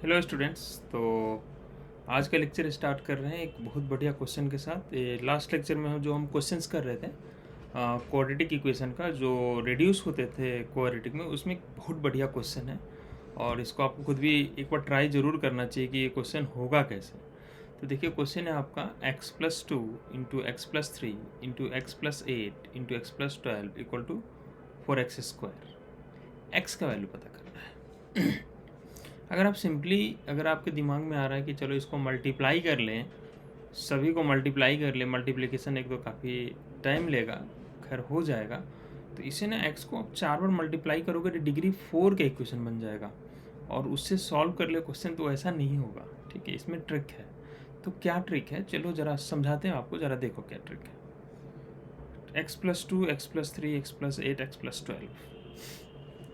Hello students. तो आज का लेक्चर स्टार्ट कर रहे हैं एक बहुत बढ़िया क्वेश्चन के साथ। ये लास्ट लेक्चर में हम क्वेश्चंस कर रहे थे क्वाड्रेटिक इक्वेशन का जो रिड्यूस होते थे क्वाड्रेटिक में, उसमें एक बहुत बढ़िया क्वेश्चन है और इसको आपको खुद भी एक बार ट्राई ज़रूर करना चाहिए कि ये क्वेश्चन होगा कैसे। तो देखिए क्वेश्चन है आपका x+2 into x+3 into x+8 into x+12 equal to 4x²। x का वैल्यू पता करना है। अगर आपके दिमाग में आ रहा है कि चलो इसको मल्टीप्लाई कर लें, सभी को मल्टीप्लाई कर लें, मल्टीप्लिकेशन एक तो काफ़ी टाइम लेगा, खैर हो जाएगा। तो इसे ना x को आप 4 बार मल्टीप्लाई करोगे तो डिग्री 4 का इक्वेशन बन जाएगा और उससे सॉल्व कर ले क्वेश्चन, तो ऐसा नहीं होगा। ठीक है, इसमें ट्रिक है। तो क्या ट्रिक है, चलो ज़रा समझाते हैं आपको, ज़रा देखो क्या ट्रिक है। x+2 x+3 x+8 x+12।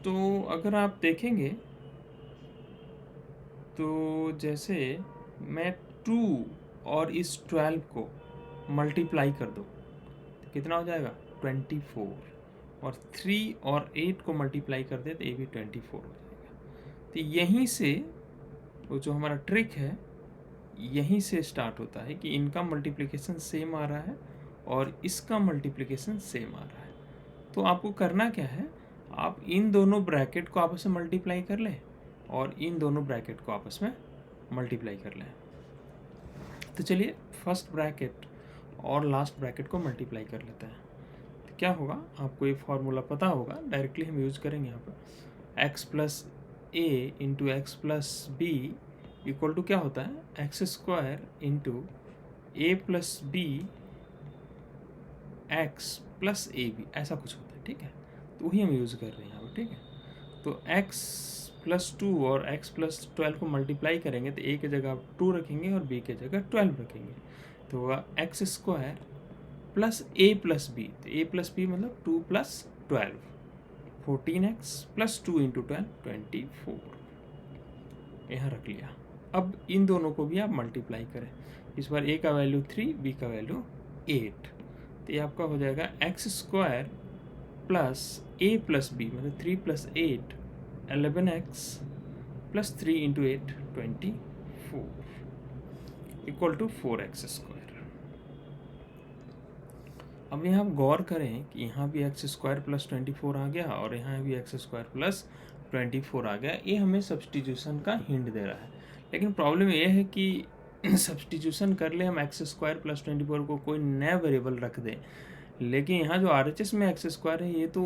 तो अगर आप देखेंगे तो जैसे मैं 2 और इस 12 को मल्टीप्लाई कर दूँ तो कितना हो जाएगा 24, और 3 और 8 को मल्टीप्लाई कर दे तो ये भी 24 हो जाएगा। तो यहीं से वो जो हमारा ट्रिक है यहीं से स्टार्ट होता है कि इनका मल्टीप्लिकेशन सेम आ रहा है और इसका मल्टीप्लिकेशन सेम आ रहा है। तो आपको करना क्या है, आप इन दोनों ब्रैकेट को आपस में मल्टीप्लाई कर लें और इन दोनों ब्रैकेट को आपस में मल्टीप्लाई कर लें। तो चलिए फर्स्ट ब्रैकेट और लास्ट ब्रैकेट को मल्टीप्लाई कर लेते हैं। तो क्या होगा, आपको ये फॉर्मूला पता होगा, डायरेक्टली हम यूज़ करेंगे यहाँ पर। X plus a into x plus b equal to क्या होता है, x² into A plus B x plus a b, ऐसा कुछ होता है। ठीक है, तो वही हम यूज़ कर रहे हैं यहाँ पर। ठीक है, तो x+2 और x+12 को मल्टीप्लाई करेंगे तो a की जगह आप 2 रखेंगे और b की जगह 12 रखेंगे, तो होगा x² plus a plus b. तो a प्लस बी मतलब 2 प्लस 12, 14x प्लस 2 इंटू 12 24, यहाँ रख लिया। अब इन दोनों को भी आप मल्टीप्लाई करें, इस बार a का वैल्यू 3, b का वैल्यू 8, तो ये आपका हो जाएगा x² plus a plus b मतलब 3 plus 8 11x plus 3 into 8 24 equal to 4x²। अब यहाँ आप गौर करें कि यहाँ भी x² प्लस 24 आ गया और यहाँ भी x² प्लस 24 आ गया। ये हमें सब्सटीट्यूशन का हिंट दे रहा है, लेकिन प्रॉब्लम ये है कि सब्सटीट्यूशन कर ले हम x² प्लस 24 को कोई नया वेरिएबल रख दें, लेकिन यहाँ जो RHS में x² है ये तो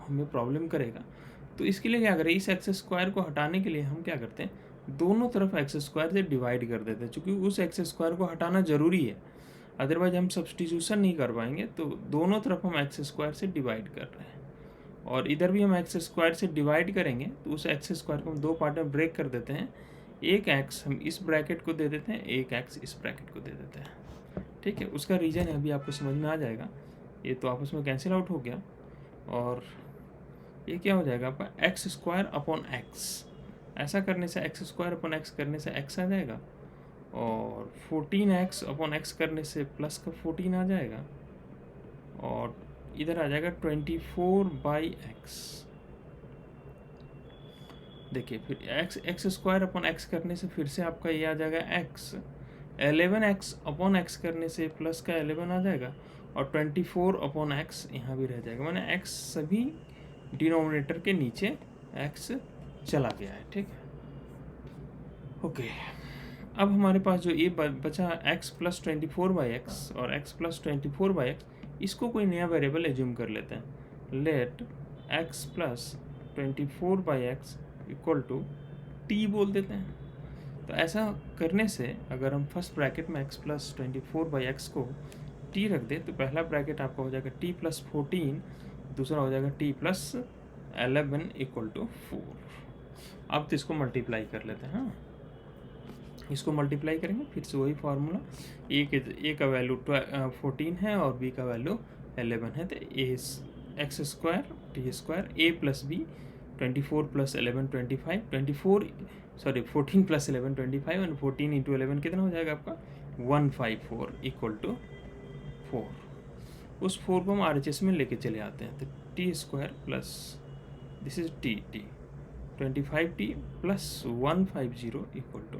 हमें प्रॉब्लम करेगा। तो इसके लिए क्या करें, इस x² को हटाने के लिए हम क्या करते हैं, दोनों तरफ x² से डिवाइड कर देते हैं, चूँकि उस x² को हटाना ज़रूरी है, अदरवाइज हम सब्सटीट्यूशन नहीं कर पाएंगे। तो दोनों तरफ हम x² से डिवाइड कर रहे हैं और इधर भी हम x² से डिवाइड करेंगे, तो उस x² को हम दो पार्ट में ब्रेक कर देते हैं। एक x हम इस ब्रैकेट को दे देते हैं, एक x इस ब्रैकेट को दे देते हैं। ठीक है, उसका रीज़न है अभी आपको समझ में आ जाएगा। ये तो आपस में कैंसिल आउट हो गया और ये क्या हो जाएगा आपका x² अपॉन x। ऐसा करने से x² अपॉन x करने से x आ जाएगा और 14x अपॉन x करने से प्लस का 14 आ जाएगा और इधर आ जाएगा 24/x। देखिए फिर x² अपॉन x करने से फिर से आपका ये आ जाएगा x, 11x अपॉन x करने से प्लस का 11 आ जाएगा और 24 अपॉन x यहाँ भी रह जाएगा, मैंने x सभी डिनोमिनेटर के नीचे x चला गया है। ठीक है, ओके। अब हमारे पास जो ये बचा x प्लस 24/x और x प्लस 24/x, इसको कोई नया वेरिएबल एज्यूम कर लेते हैं। Let x plus 24/x equal to t बोल देते हैं। तो ऐसा करने से अगर हम फर्स्ट ब्रैकेट में x प्लस 24/x को t रख दे तो पहला ब्रैकेट आपका हो जाएगा t प्लस 14, दूसरा हो जाएगा t प्लस 11 इक्वल टू 4। अब तो इसको मल्टीप्लाई कर लेते हैं। हाँ, इसको मल्टीप्लाई करेंगे फिर से वही फार्मूला, ए का वैल्यू 14 है और बी का वैल्यू 11 है, तो x² t² a plus b 24 plus 11 25 14 plus 11 25 और 14 इंटू 11 कितना हो जाएगा आपका 154 इक्वल टू 4। उस 4 को हम RHS में लेके चले आते हैं, तो t² plus this is t 25t plus 150 equal to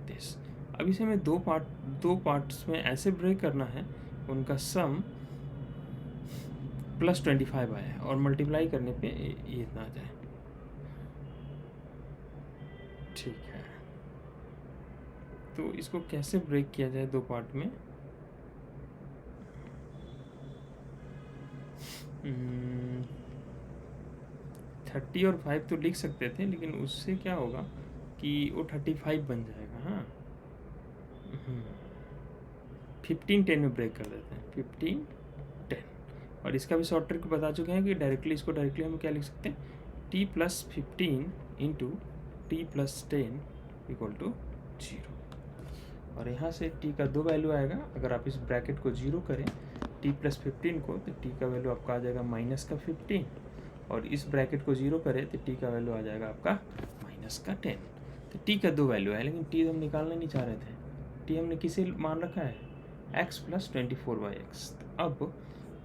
this. अब इसे हमें दो पार्ट्स में ऐसे ब्रेक करना है, उनका सम प्लस 25 आया और मल्टीप्लाई करने पे ये इतना आ जाए। ठीक है, तो इसको कैसे ब्रेक किया जाए दो पार्ट में? 30 और 5 तो लिख सकते थे, लेकिन उससे क्या होगा कि वो 35 बन जाएगा। हाँ, 15 10 में ब्रेक कर देते हैं, 15 10। और इसका भी शॉर्ट ट्रिक बता चुके हैं कि डायरेक्टली हम क्या लिख सकते हैं, t plus 15 into t plus 10 equal to 0। और यहाँ से t का 2 वैल्यू आएगा। अगर आप इस ब्रैकेट को 0 करें t प्लस 15 को, तो t का वैल्यू आपका आ जाएगा माइनस का 15, और इस ब्रैकेट को 0 करें तो t का वैल्यू आ जाएगा आपका माइनस का 10। तो t का 2 वैल्यू है, लेकिन t हम निकालना नहीं चाह रहे थे। t हमने किसे मान रखा है, x प्लस 24/x। अब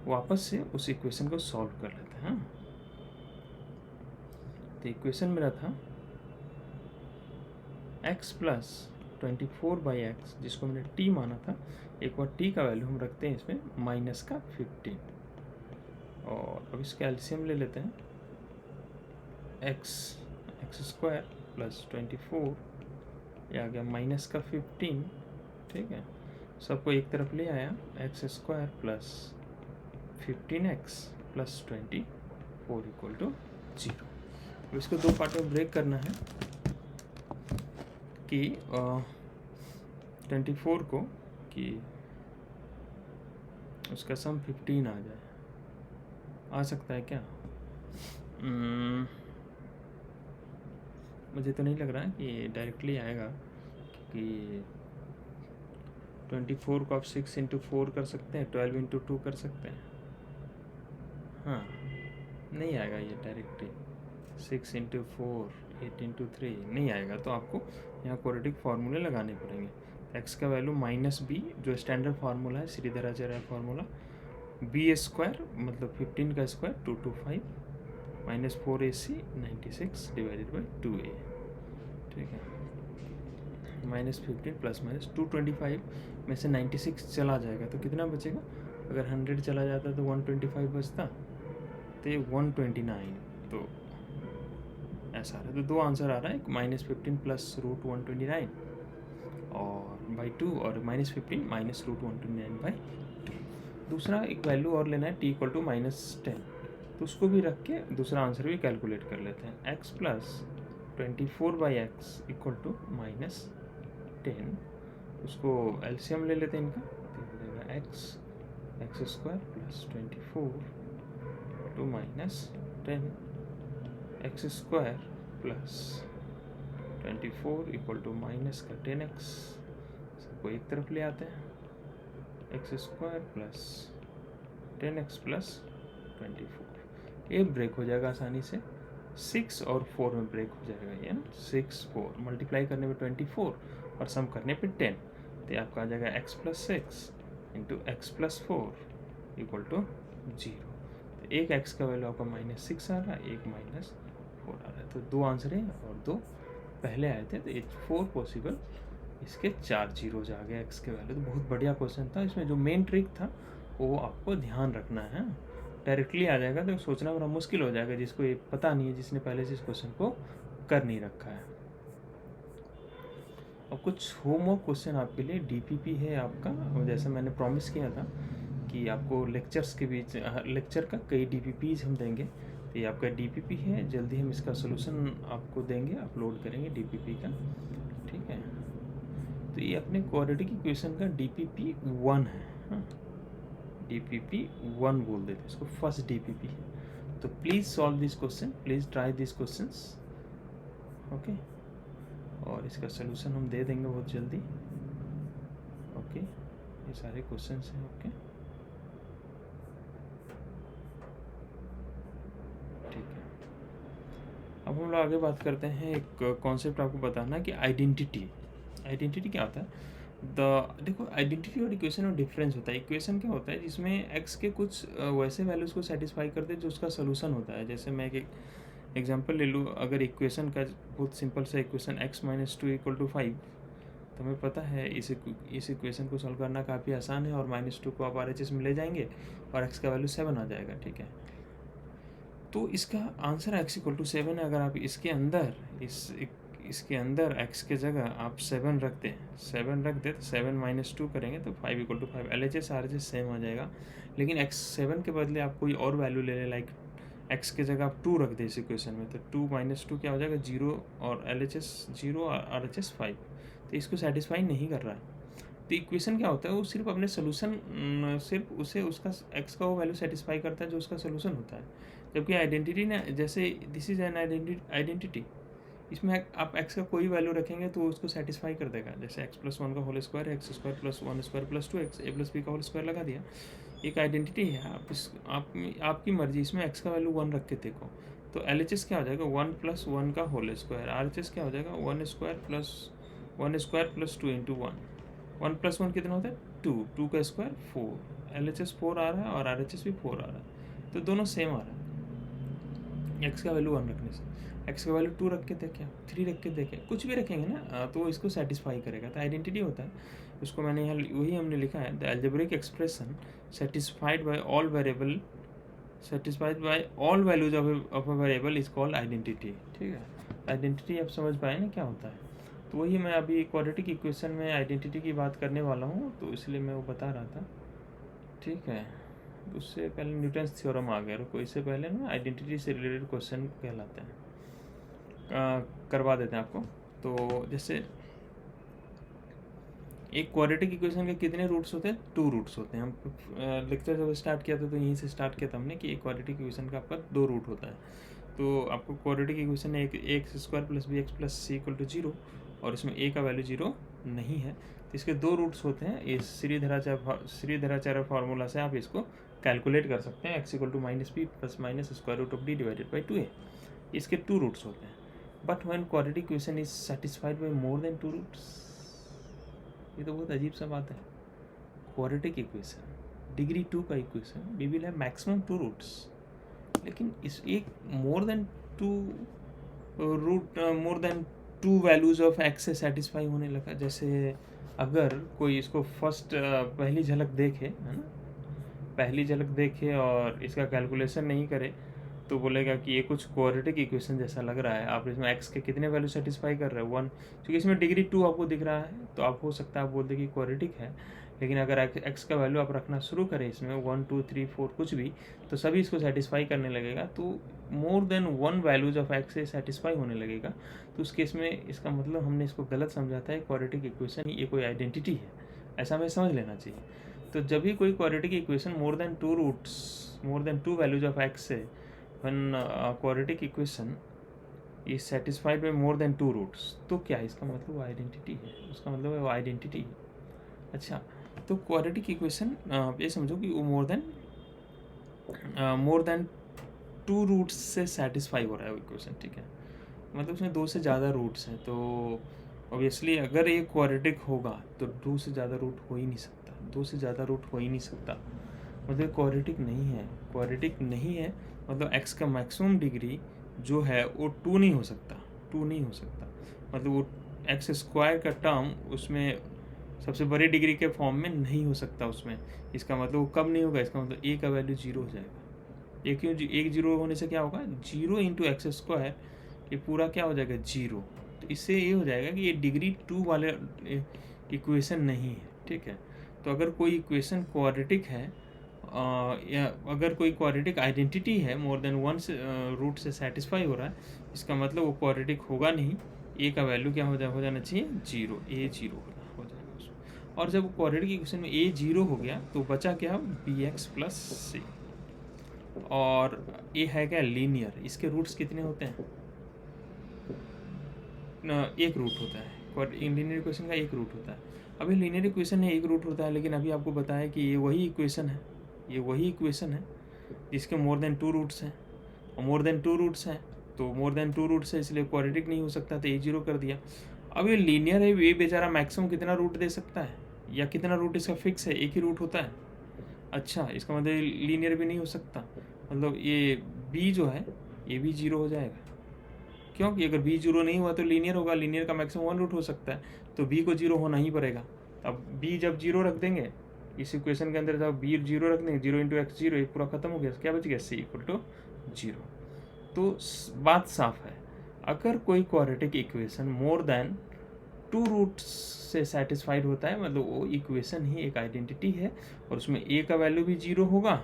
वापस से उस इक्वेशन को सॉल्व कर लेते हैं। तो इक्वेशन मेरा था x प्लस 24/x, जिसको मैंने t माना था। एक बार t का वैल्यू हम रखते हैं इसमें माइनस का 15, और अब इसका एलसीएम ले लेते हैं। x स्क्वायर प्लस 24, ये आ गया माइनस का 15। ठीक है, सबको एक तरफ ले आया, x square plus 15x plus 24 equal to 0। अब इसको दो पार्ट में ब्रेक करना है कि 24 को कि उसका सम 15 आ जाए। आ सकता है क्या? मुझे तो नहीं लग रहा है कि डायरेक्टली आएगा, क्योंकि 24 को आप 6 इंटू 4 कर सकते हैं, 12 इंटू 2 कर सकते हैं। हाँ, नहीं आएगा ये डायरेक्टली। 6 इंटू 4, 8 इंटू 3 नहीं आएगा, तो आपको यहाँ क्वाड्रेटिक फार्मूले लगाने पड़ेंगे। x का वैल्यू माइनस बी, जो स्टैंडर्ड फार्मूला है, श्रीधराचार्य फार्मूला, बी स्क्वायर मतलब 15 का square 225 minus 4ac 96 divided by 2a। ठीक है, माइनस 15 प्लस माइनस 225 में से 96 चला जाएगा तो कितना बचेगा? अगर 100 चला जाता तो 125 बचता, तो 129। तो ऐसा आ रहा है। तो दो आंसर आ रहा है, एक माइनस 15 प्लस रूट 129 और बाई 2, और माइनस 15 माइनस रूट 129 बाई 2। दूसरा एक वैल्यू और लेना है t इक्वल टू माइनस 10, तो उसको भी रख के दूसरा आंसर भी कैलकुलेट कर लेते हैं। x plus 24/x equal to minus 10, उसको एलसीएम ले लेते हैं इनका, तो हो जाएगा x square plus 24 to minus 10, x square plus 24 equal to minus का 10x। सबको एक तरफ ले आते हैं, x square plus 10x plus 24। ये ब्रेक हो जाएगा आसानी से, 6 और 4 में ब्रेक हो जाएगा ये ना। 6 4 मल्टीप्लाई करने पे 24 और सम करने पे 10, तो ये आपका आ जाएगा x plus 6 into x plus 4 equal to 0। तो एक x का वैल्यू आपका -6 आ रहा है, एक -4 आ रहा है। तो दो आंसर है और दो पहले आए थे, तो 4 पॉसिबल, इसके 4 जीरोज आ गए x के वैल्यू। तो बहुत बढ़िया क्वेश्चन था। इसमें जो मेन ट्रिक था वो आपको ध्यान रखना है। डायरेक्टली आ जाएगा तो सोचना बड़ा मुश्किल हो जाएगा, जिसको ये पता नहीं है, जिसने पहले से इस क्वेश्चन को कर नहीं रखा है। अब कुछ होमवर्क क्वेश्चन आपके लिए। डीपीपी है आपका, और जैसे मैंने प्रॉमिस किया था कि आपको लेक्चर्स के बीच लेक्चर का कई डीपीपीज हम देंगे, तो ये आपका डीपीपी है। जल्दी हम इसका सोल्यूशन आपको देंगे, अपलोड करेंगे डीपीपी का। ठीक है, तो ये अपने क्वाड्रेटिक इक्वेशन का डीपीपी 1 है। हाँ, डीपीपी 1 बोल देते हैं इसको, फर्स्ट डीपीपी है। तो please solve this question, please try this questions. Okay, और इसका सोल्यूशन हम दे देंगे बहुत जल्दी। ओके, ये सारे क्वेश्चंस हैं। ओके, ठीक है। अब हम लोग आगे बात करते हैं। एक कॉन्सेप्ट आपको बताना है कि आइडेंटिटी क्या होता है। देखो, आइडेंटिटी और इक्वेशन में डिफरेंस होता है। इक्वेशन क्या होता है, जिसमें एक्स के कुछ वैसे वैल्यूज़ को सेटिस्फाई करते हैं जो उसका सोल्यूशन होता है। जैसे मैं एक एग्जांपल ले लूँ, अगर इक्वेशन का बहुत सिंपल सा equation x minus 2 equal to 5, तो हमें पता है इस इक्वेशन को सॉल्व करना काफ़ी आसान है, और -2 को आप RHS में ले जाएंगे और x का वैल्यू 7 आ जाएगा, ठीक है। तो इसका आंसर x इक्वल टू 7 है। अगर आप इसके अंदर इसके अंदर x के जगह आप 7 रख दें, 7 रख दें तो 7 माइनस 2 करेंगे तो 5 equal to 5, LHS RHS same आ जाएगा। लेकिन x 7 के बदले आप कोई और वैल्यू ले लें, लाइक x के जगह आप 2 रख दें इस इक्वेशन में, तो 2 माइनस 2 क्या हो जाएगा, 0, और LHS 0 और RHS 5, तो इसको सेटिस्फाई नहीं कर रहा है। तो इक्वेशन क्या होता है, वो सिर्फ अपने सोल्यूशन, सिर्फ उसे उसका x का वो वैल्यू सेटिस्फाई करता है जो उसका सोल्यूशन होता है। जबकि आइडेंटिटी ना, जैसे दिस इज एन आइडेंटिटी, इसमें आप x का कोई वैल्यू रखेंगे तो उसको सेटिस्फाई कर देगा। जैसे x प्लस 1 का होल स्क्वायर है, x square plus 1 square plus 2x, a plus B का होल स्क्वायर लगा दिया, एक आइडेंटिटी है। आपकी मर्जी, इसमें x का वैल्यू 1 रख के देखो, तो LHS क्या हो जाएगा, 1 प्लस 1 का होल स्क्वायर, RHS क्या हो जाएगा, 1 स्क्वायर प्लस 2 इंटू 1 प्लस 1 कितना होता है, 2 का स्क्वायर 4, LHS 4 आ रहा है और RHS भी 4 आ रहा है, तो दोनों सेम आ रहा है। x का वैल्यू 1 रखने से, x का वैल्यू 2 रख के देखें, 3 रख के देखें, कुछ भी रखेंगे ना तो इसको सेटिस्फाई करेगा। तो आइडेंटिटी होता है, उसको मैंने यहाँ वही हमने लिखा है, the algebraic expression satisfied by all values of a variable is called identity, ठीक है। आइडेंटिटी आप समझ पाए ना क्या होता है। तो वही मैं अभी क्वाड्रेटिक इक्वेशन में आइडेंटिटी की बात करने वाला हूँ, तो इसलिए मैं वो बता रहा था, ठीक है। उससे पहले न्यूटन्स थ्योरम आ गया, रुको, इससे पहले ना आइडेंटिटी से रिलेटेड क्वेश्चन कहलाते हैं, करवा देते हैं आपको। तो जैसे एक क्वाड्रेटिक इक्वेशन के कितने रूट्स होते हैं, 2 रूट्स होते हैं। हम लेक्चर जब स्टार्ट किया था तो यहीं से स्टार्ट किया था हमने कि एक क्वाड्रेटिक इक्वेशन का आपका 2 रूट होता है। तो आपको क्वाड्रेटिक इक्वेशन है x square plus B x plus C equal to 0, और इसमें a का वैल्यू 0 नहीं है, तो इसके 2 रूट्स होते हैं। इस श्रीधराचार्य फार्मूला से आप इसको कैलकुलेट कर सकते हैं, x इक्वल to minus B plus minus square root of d divided by 2a, इसके 2 रूट्स होते हैं। But when quadratic equation is satisfied by more than 2 roots, ये तो बहुत अजीब सा बात है। क्वाड्रेटिक इक्वेशन डिग्री 2 का equation, we will have maximum 2 roots, लेकिन इस एक more than 2 values of x से सेटिस्फाई होने लगा। जैसे अगर कोई इसको फर्स्ट पहली झलक देखे, है ना, पहली झलक देखे और इसका कैलकुलेशन नहीं करे, तो बोलेगा कि ये कुछ क्वाड्रेटिक इक्वेशन जैसा लग रहा है। आप इसमें x के कितने वैल्यू सेटिस्फाई कर रहे हो, 1, क्योंकि इसमें डिग्री 2 आपको दिख रहा है, तो आप हो सकता है आप बोल दें कि क्वाड्रेटिक है। लेकिन अगर x का वैल्यू आप रखना शुरू करें इसमें 1, 2, 3, 4 कुछ भी, तो सभी इसको सेटिस्फाई करने लगेगा। तो more than 1 values of x से सेटिस्फाई होने लगेगा। तो उस केस में इसका मतलब हमने इसको गलत समझाता है, क्वाड्रेटिक इक्वेशन ये कोई आइडेंटिटी है, ऐसा हमें समझ लेना चाहिए। तो जब भी कोई quadratic equation more than 2 values of x से, when quadratic equation is satisfied by more than 2 roots, तो क्या है इसका मतलब, वो आइडेंटिटी है, उसका मतलब है वो आइडेंटिटी है। अच्छा, तो क्वाड्रेटिक इक्वेशन ये समझो कि वो मोर देन 2 रूट्स से सेटिस्फाई हो रहा है वो इक्वेशन, ठीक है। मतलब उसमें 2 से ज़्यादा रूट्स हैं, तो ऑब्वियसली अगर ये क्वाड्रेटिक होगा तो 2 से ज़्यादा रूट हो ही नहीं सकता, 2 से ज़्यादा रूट हो ही नहीं सकता, मतलब क्वाड्रेटिक नहीं है। मतलब x का मैक्सिमम डिग्री जो है वो 2 नहीं हो सकता, मतलब वो एक्स स्क्वायर का टर्म उसमें सबसे बड़ी डिग्री के फॉर्म में नहीं हो सकता उसमें। इसका मतलब वो कब नहीं होगा, इसका मतलब a का वैल्यू 0 हो जाएगा। एक 0 होने से क्या होगा, 0 इंटू एक्स स्क्वायर, ये पूरा क्या हो जाएगा 0। तो इससे ये हो जाएगा कि ये डिग्री 2 वाले इक्वेशन नहीं है, ठीक है। तो अगर कोई इक्वेशन क्वाड्रेटिक है या अगर कोई क्वाड्रेटिक आइडेंटिटी है मोर देन 1 रूट से सेटिस्फाई हो रहा है, इसका मतलब वो क्वाड्रेटिक होगा नहीं, a का वैल्यू क्या हो जाना चाहिए 0, a 0 हो जाएगा उसमें। और जब क्वाड्रेटिक इक्वेशन में a 0 हो गया तो बचा क्या, bx प्लस c, और ये है क्या लीनियर, इसके रूट्स कितने होते हैं, एक रूट होता है। लीनियर इक्वेशन का एक रूट होता है। अभी लीनियर इक्वेशन है एक रूट होता है, लेकिन अभी आपको बताया कि ये वही इक्वेशन है जिसके मोर देन 2 रूट्स हैं, और मोर देन 2 रूट्स हैं तो मोर देन 2 रूट्स है, इसलिए क्वाड्रेटिक नहीं हो सकता, तो a 0 कर दिया। अब ये लीनियर है, ये बेचारा मैक्सिमम कितना रूट दे सकता है, या कितना रूट इसका फिक्स है, एक ही रूट होता है। अच्छा, इसका मतलब लीनियर भी नहीं हो सकता, मतलब ये b जो है ये भी 0 हो जाएगा, क्योंकि अगर b 0 नहीं हुआ तो लीनियर होगा, लीनियर का मैक्सिमम 1 रूट हो सकता है, तो b को 0 होना ही पड़ेगा। अब b जब 0 रख देंगे इस इक्वेशन के अंदर, जब b 0 रख देंगे, 0 इंटू एक्स 0, ये पूरा खत्म हो गया, क्या बच गया, c इक्वल टू 0। तो बात साफ है, अगर कोई quadratic equation more than 2 roots से सेटिस्फाइड होता है, मतलब वो इक्वेशन ही एक आइडेंटिटी है, और उसमें a का वैल्यू भी 0 होगा,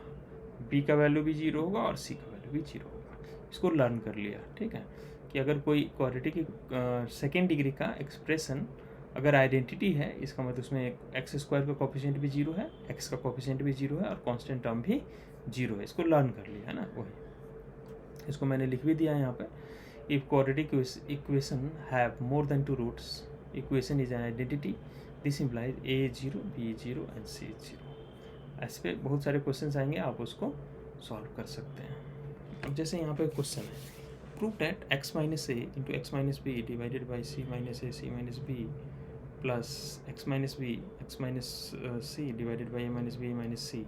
b का वैल्यू भी 0 होगा और c का वैल्यू भी 0 होगा। इसको लर्न कर लिया, ठीक है, कि अगर कोई क्वाड्रेटिक सेकेंड डिग्री का एक्सप्रेशन अगर आइडेंटिटी है, इसका मतलब उसमें एक्स स्क्वायर का कोफिशिएंट भी 0 है, एक्स का कोफिशिएंट भी 0 है और कांस्टेंट टर्म भी 0 है। इसको लर्न कर लिया है ना, वही इसको मैंने लिख भी दिया है यहाँ पे। If quadratic equation have more than 2 roots, equation is an identity, this implies a0 b0 and c0। ऐसे पे बहुत सारे क्वेश्चन आएंगे, आप उसको सॉल्व कर सकते हैं। अब जैसे यहाँ पे क्वेश्चन है, prove that x minus A into x minus b divided by c minus a c minus B plus x minus B x minus C divided by a minus b minus C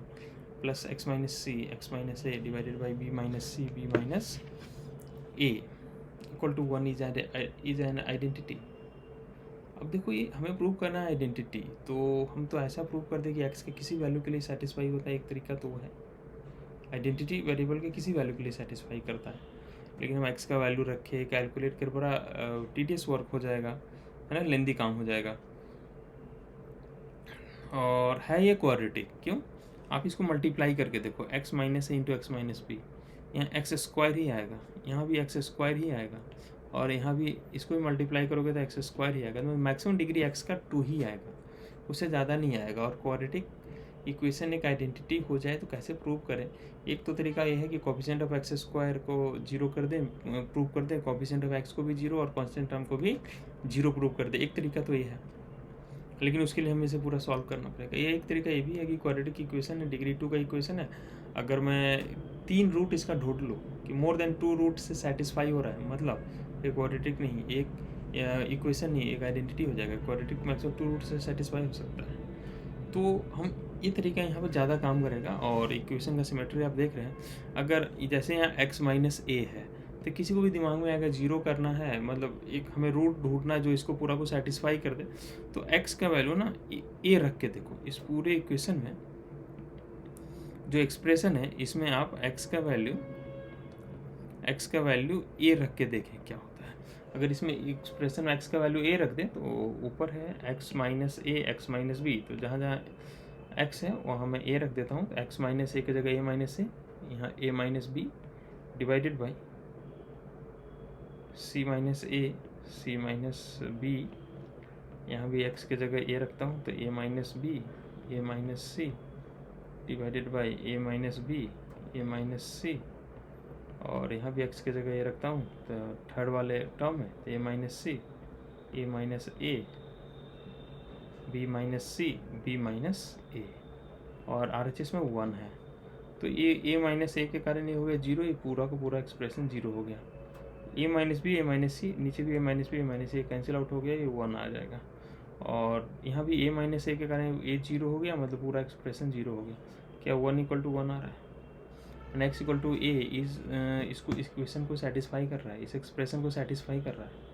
plus x minus C x minus a divided by b minus C B minus a equal to 1 is an identity. अब देखो ये हमें prove करना है identity, तो हम तो ऐसा प्रूव कर दें कि एक्स के किसी वैल्यू के लिए सेटिस्फाई होता है, एक तरीका तो वो है आइडेंटिटी वेरिएबल के किसी वैल्यू के लिए सेटिस्फाई करता है, लेकिन हम एक्स का वैल्यू रखे कैलकुलेट कर, बड़ा टीडियस वर्क हो जाएगा, है ना, लेंदी काम हो जाएगा। और है ये क्वाड्रेटिक, क्यों, आप इसको मल्टीप्लाई करके देखो, एक्स माइनस ए इंटू एक्स माइनस बी, यहाँ एक्स स्क्वायर ही आएगा, यहाँ भी एक्स स्क्वायर ही आएगा, और यहाँ भी इसको भी मल्टीप्लाई करोगे तो एक्स स्क्वायर ही आएगा, तो मैक्सिमम डिग्री एक्स का 2 ही आएगा, उससे ज़्यादा नहीं आएगा। और क्वाड्रेटिक इक्वेशन एक आइडेंटिटी हो जाए तो कैसे प्रूव करें, एक तो तरीका ये है कि कोफिशिएंट ऑफ एक्स स्क्वायर को 0 कर दें, प्रूव कर दें, कोफिशिएंट ऑफ एक्स को भी 0 और कांस्टेंट टर्म को भी 0 प्रूव कर दें, एक तरीका तो ये है, लेकिन उसके लिए हमें इसे पूरा सॉल्व करना पड़ेगा। ये एक तरीका ये भी है कि क्वाड्रेटिक इक्वेशन है, डिग्री 2 का इक्वेशन है, अगर मैं 3 रूट इसका ढूंढ लूँ कि मोर देन 2 रूट से सेटिस्फाई हो रहा है, मतलब एक क्वाड्रेटिक नहीं, एक इक्वेशन नहीं, एक आइडेंटिटी हो जाएगा, क्वाड्रेटिक मैक्सिमम 2 रूट से सेटिस्फाई हो सकता है। तो हम ये तरीका यहाँ पर ज़्यादा काम करेगा। और इक्वेशन का सिमेट्री आप देख रहे हैं, अगर जैसे यहाँ x माइनस ए है, तो किसी को भी दिमाग में आएगा 0 करना है, मतलब एक हमें रूट ढूंढना जो इसको पूरा को सेटिस्फाई कर दे, तो x का वैल्यू ना a रख के देखो, इस पूरे इक्वेशन में जो एक्सप्रेशन है इसमें आप x का वैल्यू a रख के देखें क्या होता है। अगर इसमें एक्सप्रेशन में x का वैल्यू a रख दें तो ऊपर है x माइनस ए एक्स माइनस बी, तो जहाँ जहाँ x है वहाँ मैं a रख देता हूँ, तो x माइनस ए की जगह a माइनस ए, यहाँ a minus b divided by c minus a c minus b, यहाँ भी x की जगह a रखता हूँ तो a minus B a minus C divided by a minus B a minus C, और यहाँ भी x की जगह a रखता हूँ तो थर्ड वाले टर्म में तो a minus C a minus A B minus C B minus A, और RHS में 1 है, तो ये a माइनस ए के कारण ये हो गया 0, ये पूरा का पूरा एक्सप्रेशन 0 हो गया। a minus B a minus C, नीचे भी a minus B a minus C cancel out हो गया, ये 1 आ जाएगा, और यहाँ भी a माइनस ए के कारण a 0 हो गया, मतलब पूरा एक्सप्रेशन 0 हो गया। क्या 1 इक्वल टू 1 आ रहा है, नेक्स्ट इक्वल टू a इस इसको इक्वेशन को सेटिस्फाई कर रहा है, इस एक्सप्रेशन को सेटिस्फाई कर रहा है।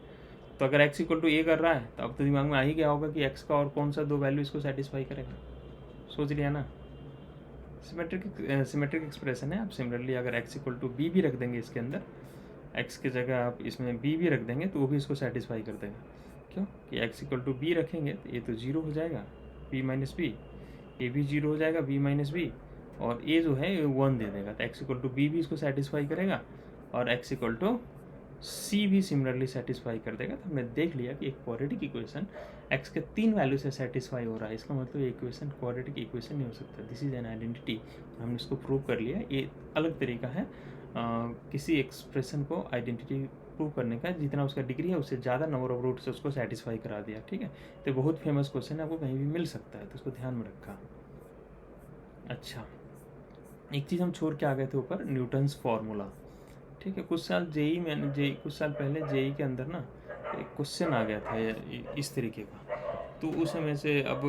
तो अगर x इक्वल टू a कर रहा है तो अब तो दिमाग में आ ही गया होगा कि x का और कौन सा 2 वैल्यू इसको सेटिस्फाई करेगा, सोच लिया ना। सिमेट्रिक एक्सप्रेशन है। आप सिमिलरली अगर x इक्वल टू b भी रख देंगे इसके अंदर, x की जगह आप इसमें b भी रख देंगे तो वो भी इसको सेटिस्फाई कर देगा, क्यों कि x इक्वल टू b रखेंगे तो ये तो 0 हो जाएगा, b माइनस बी, ए भी 0 हो जाएगा, b माइनस बी, और a जो है 1 दे देगा, तो x इक्वल टू b भी इसको सेटिस्फाई करेगा, और x इक्वल टू c भी सिमिलरली सेटिस्फाई कर देगा। तो हमने देख लिया कि एक क्वाड्रेटिक इक्वेशन x के 3 वैल्यू से सेटिस्फाई हो रहा है, इसका मतलब ये इक्वेशन क्वाड्रेटिक इक्वेशन नहीं हो सकता, दिस इज एन आइडेंटिटी। हमने इसको प्रूव कर लिया। ये अलग तरीका है किसी एक्सप्रेशन को आइडेंटिटी प्रूव करने का, जितना उसका डिग्री है उससे ज़्यादा नंबर ऑफ रूट से उसको सेटिस्फाई करा दिया, ठीक है। तो बहुत फेमस क्वेश्चन है, आपको कहीं भी मिल सकता है, तो उसको ध्यान में रखा। अच्छा, एक चीज़ हम छोड़ के आ गए थे ऊपर, न्यूटन्स फार्मूला, ठीक है। कुछ साल पहले जेई के अंदर ना एक क्वेश्चन आ गया था इस तरीके का, तो उस समय से अब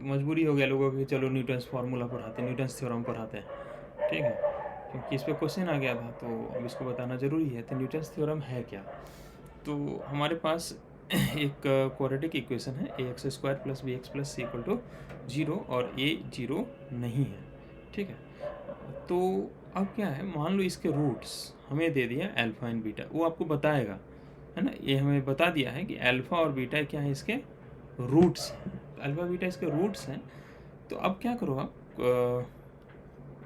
मजबूरी हो गया लोगों की, चलो न्यूटन्स फार्मूला पढ़ाते हैं, न्यूटन्स थ्योरम पढ़ाते हैं, ठीक है, क्योंकि इस पर क्वेश्चन आ गया था तो अब इसको बताना ज़रूरी है। तो न्यूटन्स थ्योरम है क्या? तो हमारे पास एक क्वाड्रेटिक इक्वेशन है A X square plus B x plus C equal to 0 और ए 0 नहीं है, ठीक है। तो अब क्या है, मान लो इसके रूट्स हमें दे दिया अल्फ़ा एंड बीटा, वो आपको बताएगा, है ना, ये हमें बता दिया है कि अल्फ़ा और बीटा क्या है, इसके रूट्स हैं, अल्फ़ा बीटा इसके रूट्स हैं। तो अब क्या करो आप,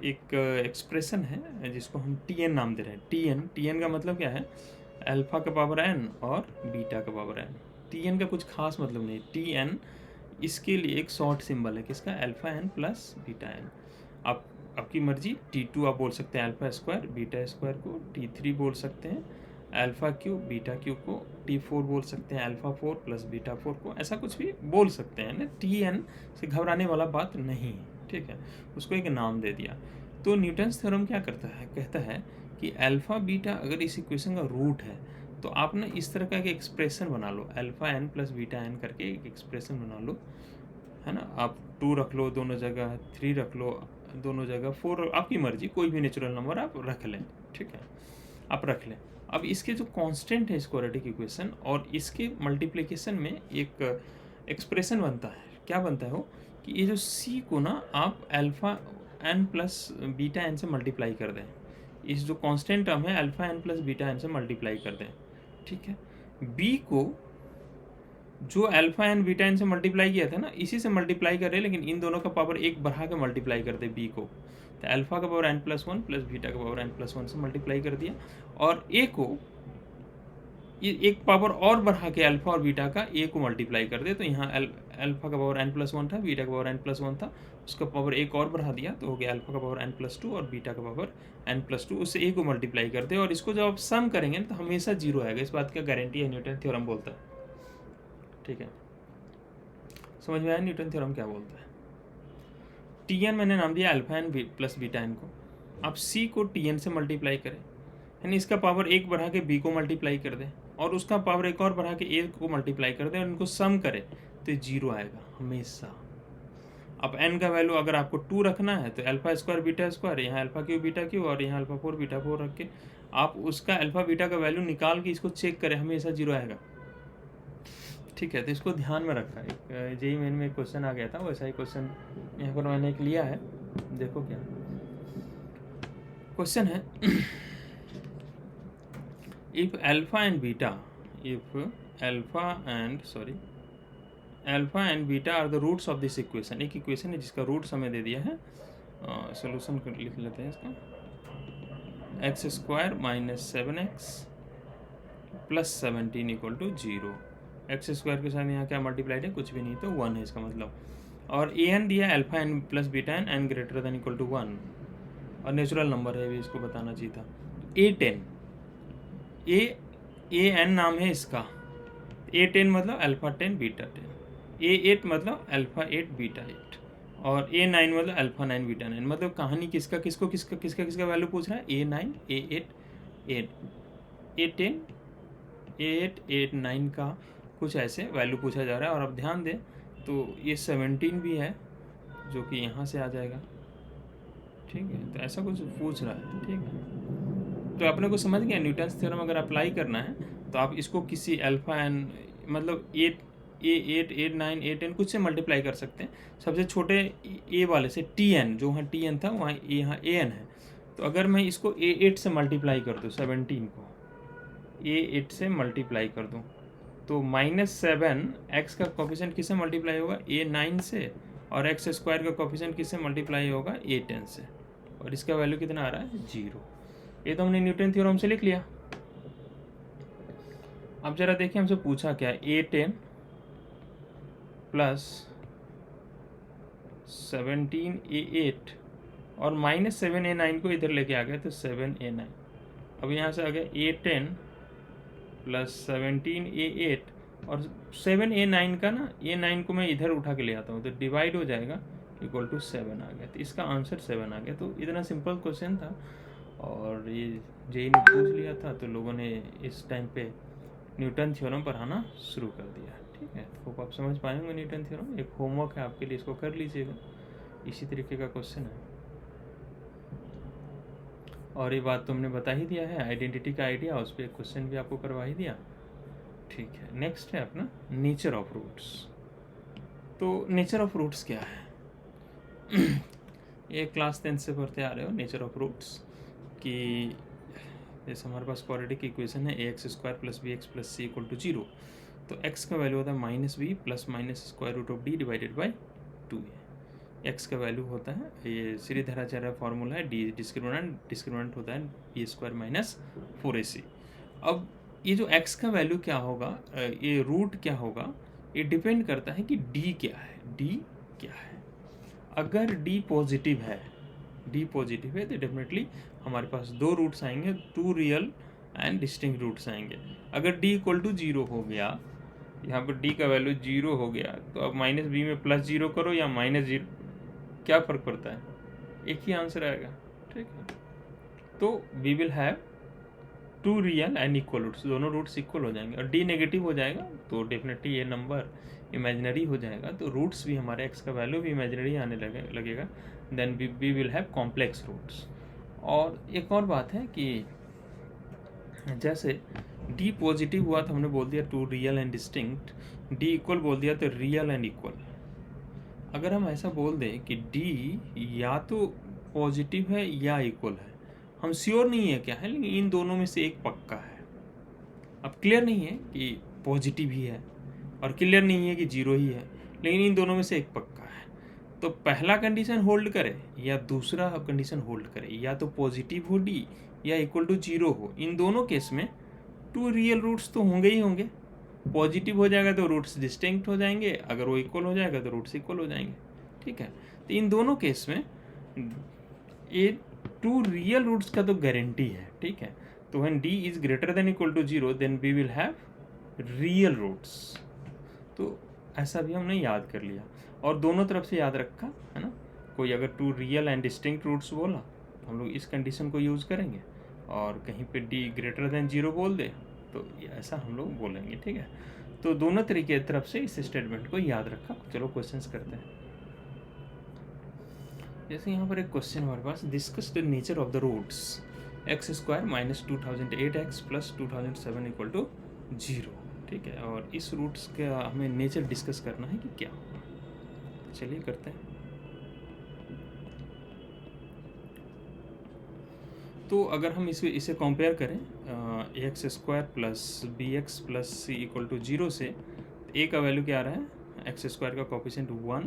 एक एक्सप्रेशन है जिसको हम टी एन नाम दे रहे हैं। टी एन का मतलब क्या है, अल्फ़ा का पावर एन और बीटा का पावर एन। टी एन का कुछ खास मतलब नहीं, टी एन इसके लिए एक शॉर्ट सिंबल है किसका, alpha N plus beta n. आप आपकी मर्जी, T2 आप बोल सकते हैं अल्फ़ा स्क्वायर, बीटा स्क्वायर को T3 बोल सकते हैं, अल्फ़ा क्यूब बीटा क्यूब को T4 बोल सकते हैं, अल्फ़ा 4 प्लस बीटा 4 को, ऐसा कुछ भी बोल सकते हैं ना। TN से घबराने वाला बात नहीं है, ठीक है, उसको एक नाम दे दिया। तो न्यूटन्स थ्योरम क्या करता है, कहता है कि अल्फ़ा बीटा अगर इस इक्वेशन का रूट है तो आप ना इस तरह का एक एक्सप्रेशन बना लो, alpha N plus beta N करके एक एक्सप्रेशन बना लो, है ना। आप 2 रख लो दोनों जगह, 3 रख लो दोनों जगह, 4, आपकी मर्जी, कोई भी नेचुरल नंबर आप रख लें, ठीक है, आप रख लें। अब इसके जो कांस्टेंट है क्वाड्रेटिक इक्वेशन और इसके मल्टीप्लिकेशन में एक एक्सप्रेशन बनता है, क्या बनता है वो, कि ये जो सी को ना आप alpha N plus beta N से मल्टीप्लाई कर दें, इस जो कांस्टेंट टर्म है alpha N plus beta N से मल्टीप्लाई कर दें, ठीक है। बी को जो अल्फ़ा एन बीटा एन से मल्टीप्लाई किया था ना, इसी से मल्टीप्लाई कर रहे हैं, लेकिन इन दोनों का पावर एक बढ़ा के मल्टीप्लाई कर दे बी को, तो अल्फ़ा का power n plus one plus beta का पावर एन प्लस वन से मल्टीप्लाई कर दिया, और ए को ये एक पावर और बढ़ा के अल्फ़ा और बीटा का ए को मल्टीप्लाई कर दे, तो यहाँ अल्फ़ा का पावर एन प्लस वन था, बीटा का पावर एन प्लस वन था, उसका पावर एक और बढ़ा दिया तो हो गया अल्फ़ा का पावर एन प्लस टू और बीटा का पावर एन प्लस टू, उससे ए को मल्टीप्लाई कर दे, और इसको जब आप सम करेंगे तो हमेशा जीरो आएगा, इस बात का गारंटी है, न्यूटन थ्योरम बोलता है, ठीक है। समझ में आया न्यूटन थ्योरम क्या बोलता है। टी एन मैंने नाम दिया alpha N plus beta n को, आप सी को टी एन से मल्टीप्लाई करें, यानी इसका पावर एक बढ़ा के बी को मल्टीप्लाई कर दें, और उसका पावर एक और बढ़ा के ए को मल्टीप्लाई कर दें, और इनको सम करें तो जीरो आएगा हमेशा। अब एन का वैल्यू अगर आपको 2 रखना है तो अल्फ़ा स्क्वायर बीटा स्क्वायर, यहाँ अल्फ़ा क्यू बीटा क्यू, और यहाँ अल्फ़ा 4 बीटा 4 रख के आप उसका अल्फ़ा बीटा का वैल्यू निकाल के इसको चेक करें, हमेशा जीरो आएगा, ठीक है। तो इसको ध्यान में रखा, एक जेई मेन में एक क्वेश्चन आ गया था, वैसा ही क्वेश्चन यहाँ पर मैंने एक लिया है, देखो क्या क्वेश्चन है। if alpha and beta are the roots of this equation, एक इक्वेशन है जिसका रूट्स हमें दे दिया है, सोल्यूशन लिख लेते हैं इसका, x square minus 7x plus 17 equal to 0। X square के साथ यहाँ क्या मल्टीप्लाइड है, कुछ भी नहीं, तो 1 है इसका मतलब, और ए एन दिया alpha n plus beta n n greater than equal to 1, और नेचुरल नंबर है भी, इसको बताना चाहिए था। A10 ए एन नाम है इसका, A10 मतलब अल्फ़ा 10 बीटा 10, A8 मतलब अल्फ़ा 8 बीटा 8, और A9 मतलब अल्फ़ा 9 बीटा 9। मतलब कहानी किसका किसका वैल्यू पूछ रहा है, A9 A8 A10 A8 A9 का कुछ ऐसे वैल्यू पूछा जा रहा है। और अब ध्यान दें तो ये 17 भी है जो कि यहाँ से आ जाएगा, ठीक है, तो ऐसा कुछ पूछ रहा है, ठीक है। तो अपने को समझ गया, न्यूटन्स थ्योरम अगर अप्लाई करना है तो आप इसको किसी अल्फ़ा एन मतलब 8 A8 A9 A10 कुछ से मल्टीप्लाई कर सकते हैं, सबसे छोटे ए वाले से, TN जो वहाँ TN था वहाँ यहाँ AN है, तो अगर मैं इसको A8 से मल्टीप्लाई कर दूँ, 17 को A8 से मल्टीप्लाई कर दूँ, तो -7 x का कोफिशिएंट किससे मल्टीप्लाई होगा, A9 से, और एक्स स्क्वायर का कोफिशिएंट किससे मल्टीप्लाई होगा, A10 से, और इसका वैल्यू कितना आ रहा है, 0। ये तो हमने न्यूटन थ्योरम से लिख लिया। अब जरा देखिए हमसे पूछा क्या है, A10 प्लस 17 A8 और -7 A9 को इधर लेके आ गए तो 7 A9। अब यहाँ से आ गया A10 प्लस 17 A8 और 7 A9 का ना, A9 को मैं इधर उठा के ले आता हूँ तो डिवाइड हो जाएगा, इक्वल टू 7 आ गया, तो इसका आंसर 7 आ गया। तो इतना सिंपल क्वेश्चन था और ये जेई ने पूछ लिया था, तो लोगों ने इस टाइम पे न्यूटन थ्योरम पढ़ाना शुरू कर दिया, ठीक है। होप आप समझ पाए होंगे न्यूटन थ्योरम। एक होमवर्क है आपके लिए, इसको कर लीजिएगा, इसी तरीके का क्वेश्चन है। और ये बात तुमने बता ही दिया है, आइडेंटिटी का आइडिया, उस पर एक क्वेश्चन भी आपको करवा ही दिया, ठीक है, नेक्स्ट है अपना नेचर ऑफ रूट्स। तो नेचर ऑफ रूट्स क्या है? ये क्लास 10 से पढ़ते आ रहे हो नेचर ऑफ रूट्स कि जैसे हमारे पास क्वाड्रेटिक इक्वेशन है ax² + bx + c = 0, तो x का वैल्यू होता है -b + -√d / 2a। x का वैल्यू होता है, ये श्रीधराचार्य फार्मूला है, d डिस्क्रिमिनेंट होता है b² - 4ac। अब ये जो x का वैल्यू क्या होगा, ये रूट क्या होगा, ये डिपेंड करता है कि d क्या है, d क्या है। अगर d पॉजिटिव है, तो डेफिनेटली हमारे पास दो रूट्स आएंगे, 2 रियल एंड डिस्टिंक्ट रूट्स आएंगे। अगर d = 0 हो गया, यहाँ पर d का वैल्यू 0 हो गया, तो अब -b में +0 करो या -0, क्या फ़र्क पड़ता है, एक ही आंसर आएगा। ठीक है, तो we will have 2 real and equal roots, दोनों रूट्स इक्वल हो जाएंगे। और d नेगेटिव हो जाएगा तो डेफिनेटली ये नंबर इमेजिनरी हो जाएगा, तो रूट्स भी हमारे x का वैल्यू भी इमेजिनरी आने लगेगा। Then we will have complex roots. और एक और बात है कि जैसे d पॉजिटिव हुआ तो हमने बोल दिया 2 real and distinct, d equal बोल दिया तो रियल एंड इक्वल। अगर हम ऐसा बोल दें कि d या तो पॉजिटिव है या इक्वल है, हम श्योर नहीं है क्या है, लेकिन इन दोनों में से एक पक्का है। अब क्लियर नहीं है कि पॉजिटिव ही है और क्लियर नहीं है कि 0 ही है, लेकिन इन दोनों में से एक पक्का है। तो पहला कंडीशन होल्ड करे या दूसरा कंडीशन होल्ड करे, या तो पॉजिटिव हो d या = 0 हो, इन दोनों केस में 2 रियल रूट्स तो होंगे ही होंगे। पॉजिटिव हो जाएगा तो रूट्स डिस्टिंक्ट हो जाएंगे, अगर वो इक्वल हो जाएगा तो रूट्स इक्वल हो जाएंगे। ठीक है, तो इन दोनों केस में ये 2 रियल रूट्स का तो गारंटी है। ठीक है, तो when d is greater than = 0 then we will have real roots. तो ऐसा भी हमने याद कर लिया और दोनों तरफ से याद रखा है ना। कोई अगर 2 रियल एंड डिस्टिंक्ट रूट्स बोला तो हम लोग इस कंडीशन को यूज़ करेंगे, और कहीं पे d ग्रेटर देन 0 बोल दे तो ऐसा हम लोग बोलेंगे। ठीक है, तो दोनों तरीके तरफ से इस स्टेटमेंट को याद रखा। चलो क्वेश्चंस करते हैं। जैसे यहाँ पर एक क्वेश्चन हमारे पास, discuss the nature of the roots x² - 2008x + 2007 = 0। ठीक है, और इस रूट्स का हमें नेचर डिस्कस करना है कि क्या होगा। चलिए करते हैं। तो अगर हम इसे कंपेयर करें ax² + bx + c = 0 से, a का वैल्यू क्या आ रहा है, x² का कोफिशिएंट 1,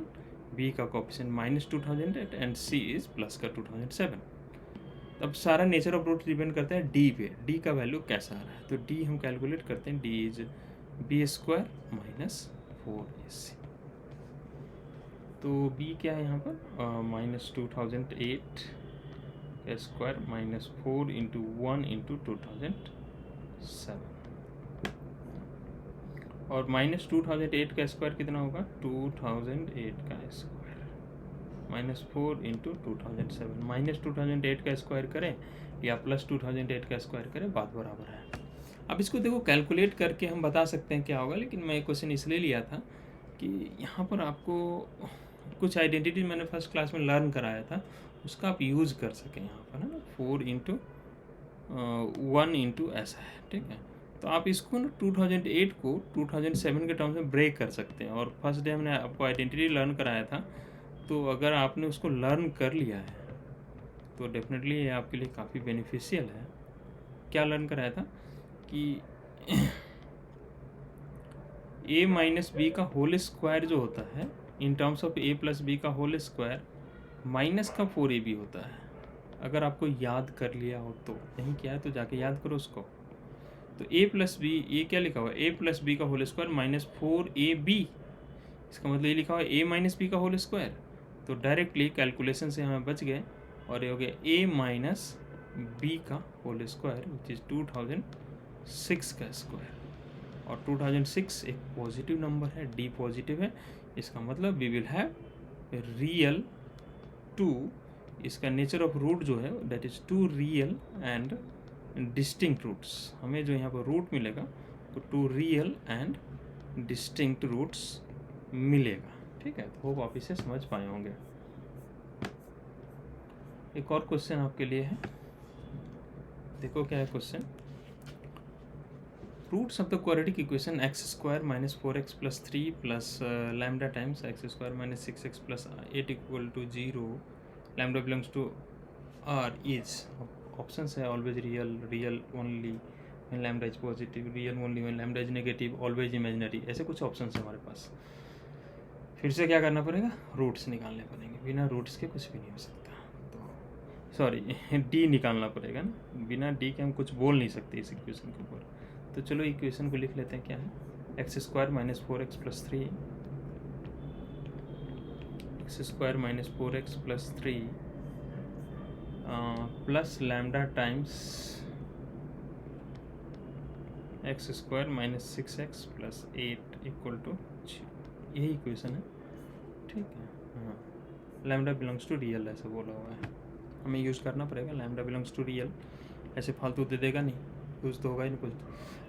b का coefficient -2008 and c is plus का 2007। अब सारा नेचर ऑफ रूट डिपेंड करता है d पे, d का वैल्यू कैसा आ रहा है। तो d हम कैलकुलेट करते हैं, d इज b² - 4ac। तो b क्या है यहाँ पर, -2008 स्क्वायर -4 × 1 × 2007, और -2008 का स्क्वायर कितना होगा, 2008 का स्क्वायर -4 × 2007। -2008 का स्क्वायर करें या +2008 का स्क्वायर करें, बात बराबर है। अब इसको देखो कैलकुलेट करके हम बता सकते हैं क्या होगा, लेकिन मैं क्वेश्चन इसलिए लिया था कि यहाँ पर आपको कुछ आइडेंटिटी मैंने फर्स्ट क्लास में लर्न कराया था, उसका आप यूज़ कर सकें यहाँ पर, है ना। 4 × 1 × ऐसा है। ठीक है, तो आप इसको ना 2008 को 2007 के टर्म्स में ब्रेक कर सकते हैं। और फर्स्ट डे हमने आपको आइडेंटिटी लर्न कराया था, तो अगर आपने उसको लर्न कर लिया है तो डेफिनेटली ये आपके लिए काफ़ी बेनिफिशियल है। क्या लर्न कराया था कि a - b का होल स्क्वायर जो होता है in terms of a + b का होल स्क्वायर माइनस का 4ab होता है। अगर आपको याद कर लिया हो तो, नहीं किया है तो जाके याद करो उसको। तो a + b, ये क्या लिखा हुआ है, a + b का होल स्क्वायर -4ab, इसका मतलब ये लिखा हुआ है a - b का होल स्क्वायर। तो डायरेक्टली कैलकुलेशन से हमें बच गए, और ये हो गया a - b का होल स्क्वायर विच इज़ 2006 का स्क्वायर। और 2006 एक पॉजिटिव नंबर है, d पॉजिटिव है, इसका मतलब वी विल हैव रियल 2, इसका नेचर ऑफ रूट जो है that is 2 real and distinct roots. हमें जो यहाँ पर रूट मिलेगा तो 2 रियल एंड डिस्टिंक्ट रूट्स मिलेगा। ठीक है, तो होप आप इसे समझ पाए होंगे। एक और क्वेश्चन आपके लिए है, देखो क्या है question. Roots of the quadratic equation X square minus 4x plus 3 plus lambda times x square minus 6x plus 8 equal to 0 lambda belongs to R is option है always real only when lambda is positive, real only when lambda is negative, always imaginary, ऐसे कुछ option है हमारे पास। फिर से क्या करना पड़ेगा, रूट्स निकालने पड़ेंगे, बिना रूट्स के कुछ भी नहीं हो सकता। तो सॉरी डी निकालना पड़ेगा ना, बिना डी के हम कुछ बोल नहीं सकते इस इक्वेशन के ऊपर। तो चलो इक्वेशन को लिख लेते हैं, क्या है x square minus 4x plus 3 x square minus 4x plus 3 plus lambda times x square minus 6x plus 8 equal to 0, यही इक्वेशन है, ठीक है। हाँ, लैम्डा बिलोंग्स टू रियल ऐसा बोला हुआ है, हमें यूज़ करना पड़ेगा लैम्डा बिलोंग्स टू रियल, ऐसे फालतू दे देगा नहीं, कुछ तो होगा ही नहीं कुछ।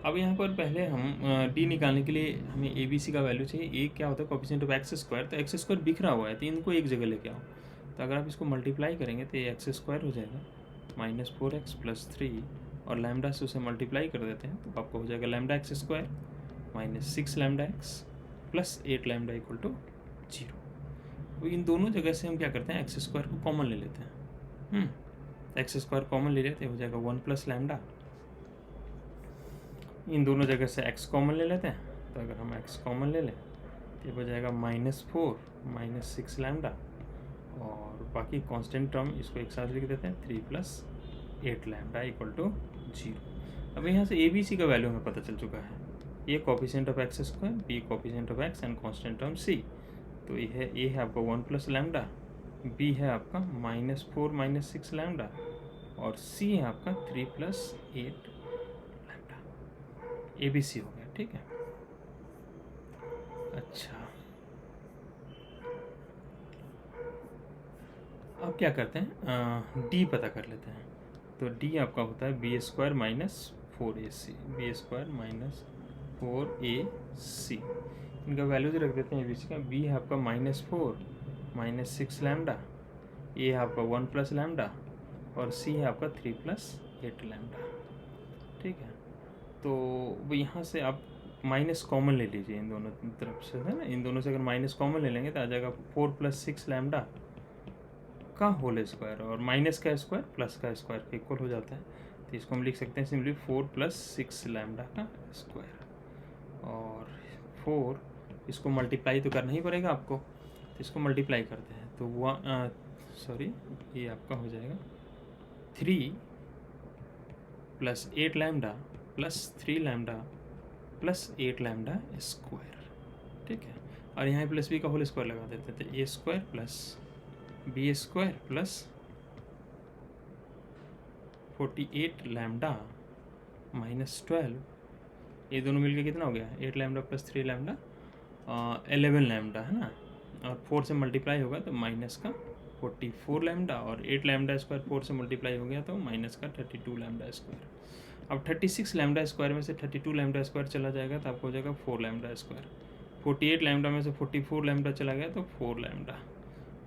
अब यहाँ पर पहले हम डी निकालने के लिए हमें ए बी सी का वैल्यू चाहिए। ए क्या होता है, कोएफिशिएंट ऑफ एक्स स्क्वायर, तो एक्स स्क्वायर बिखरा हुआ है तो इनको एक जगह लेके आओ। तो अगर आप इसको मल्टीप्लाई करेंगे तो ये एक्स स्क्वायर हो जाएगा माइनस 4x प्लस 3 और लैम्डा से उसे मल्टीप्लाई कर देते हैं तो आपको हो जाएगा lambda x square minus 6 lambda x plus 8 lambda equal to 0। तो इन दोनों जगह से हम क्या करते हैं, एक्स स्क्वायर को कॉमन ले लेते हैं। एक्स स्क्वायर कॉमन ले लेते हैं, हो जाएगा 1 प्लस लैम्डा। इन दोनों जगह से x कॉमन ले लेते हैं, तो अगर हम x कॉमन ले लें तो ये हो जाएगा -4 माइनस 6 लैम्डा और बाकी कांस्टेंट टर्म इसको एक साथ लिख देते हैं 3 प्लस 8 लैम्डा इक्वल टू 0। अब यहाँ से ए बी सी का वैल्यू हमें पता चल चुका है, A coefficient of X square, B coefficient of X and constant term C. तो ये है आपका 1 प्लस लैम्डा, बी है आपका -4 माइनस 6 लैम्डा और सी है आपका 3 plus 8 lambda. A b c हो गया, ठीक है। अच्छा, अब क्या करते हैं, डी पता कर लेते हैं। तो डी आपका होता है b square minus 4ac, b square minus 4ac। इनका वैल्यूज रख देते हैं ए बी सी का। बी है आपका -4 माइनस 6 लैम्डा, ए है आपका 1 प्लस लैम्डा और सी है आपका 3 प्लस 8 लैम्डा, ठीक है। तो वो यहाँ से आप माइनस कॉमन ले लीजिए इन दोनों तरफ से, है ना। इन दोनों से अगर माइनस कॉमन ले लेंगे तो आ जाएगा 4 प्लस 6 लैम्डा का होल स्क्वायर और माइनस का स्क्वायर प्लस का स्क्वायर का इक्वल हो जाता है। तो इसको हम लिख सकते हैं सिंपली 4 प्लस 6 लैम्डा का स्क्वायर और 4 इसको मल्टीप्लाई तो करना ही पड़ेगा आपको, तो इसको मल्टीप्लाई करते हैं तो ये आपका हो जाएगा 3 plus 8 lambda plus 3 lambda plus 8 lambda square, ठीक है। और यहाँ प्लस बी का होल स्क्वायर लगा देते थे, A square plus B square plus 48 lambda minus 12, ये दोनों मिलके कितना हो गया, 8 लैम्डा प्लस 3 लैम्डा 11 लैम्डा, है ना। और 4 से मल्टीप्लाई होगा तो माइनस का 44 लैम्डा और 8 लैम्डा स्क्वायर 4 से मल्टीप्लाई हो गया तो माइनस का 32 लैम्डा स्क्वायर। अब 36 लैम्डा स्क्वायर में से 32 लैम्डा स्क्वायर चला जाएगा तो आपको हो जाएगा 4 लैम्डा स्क्वायर। 48 लैम्डा में से 44 लैम्डा चला गया तो 4 लैम्डा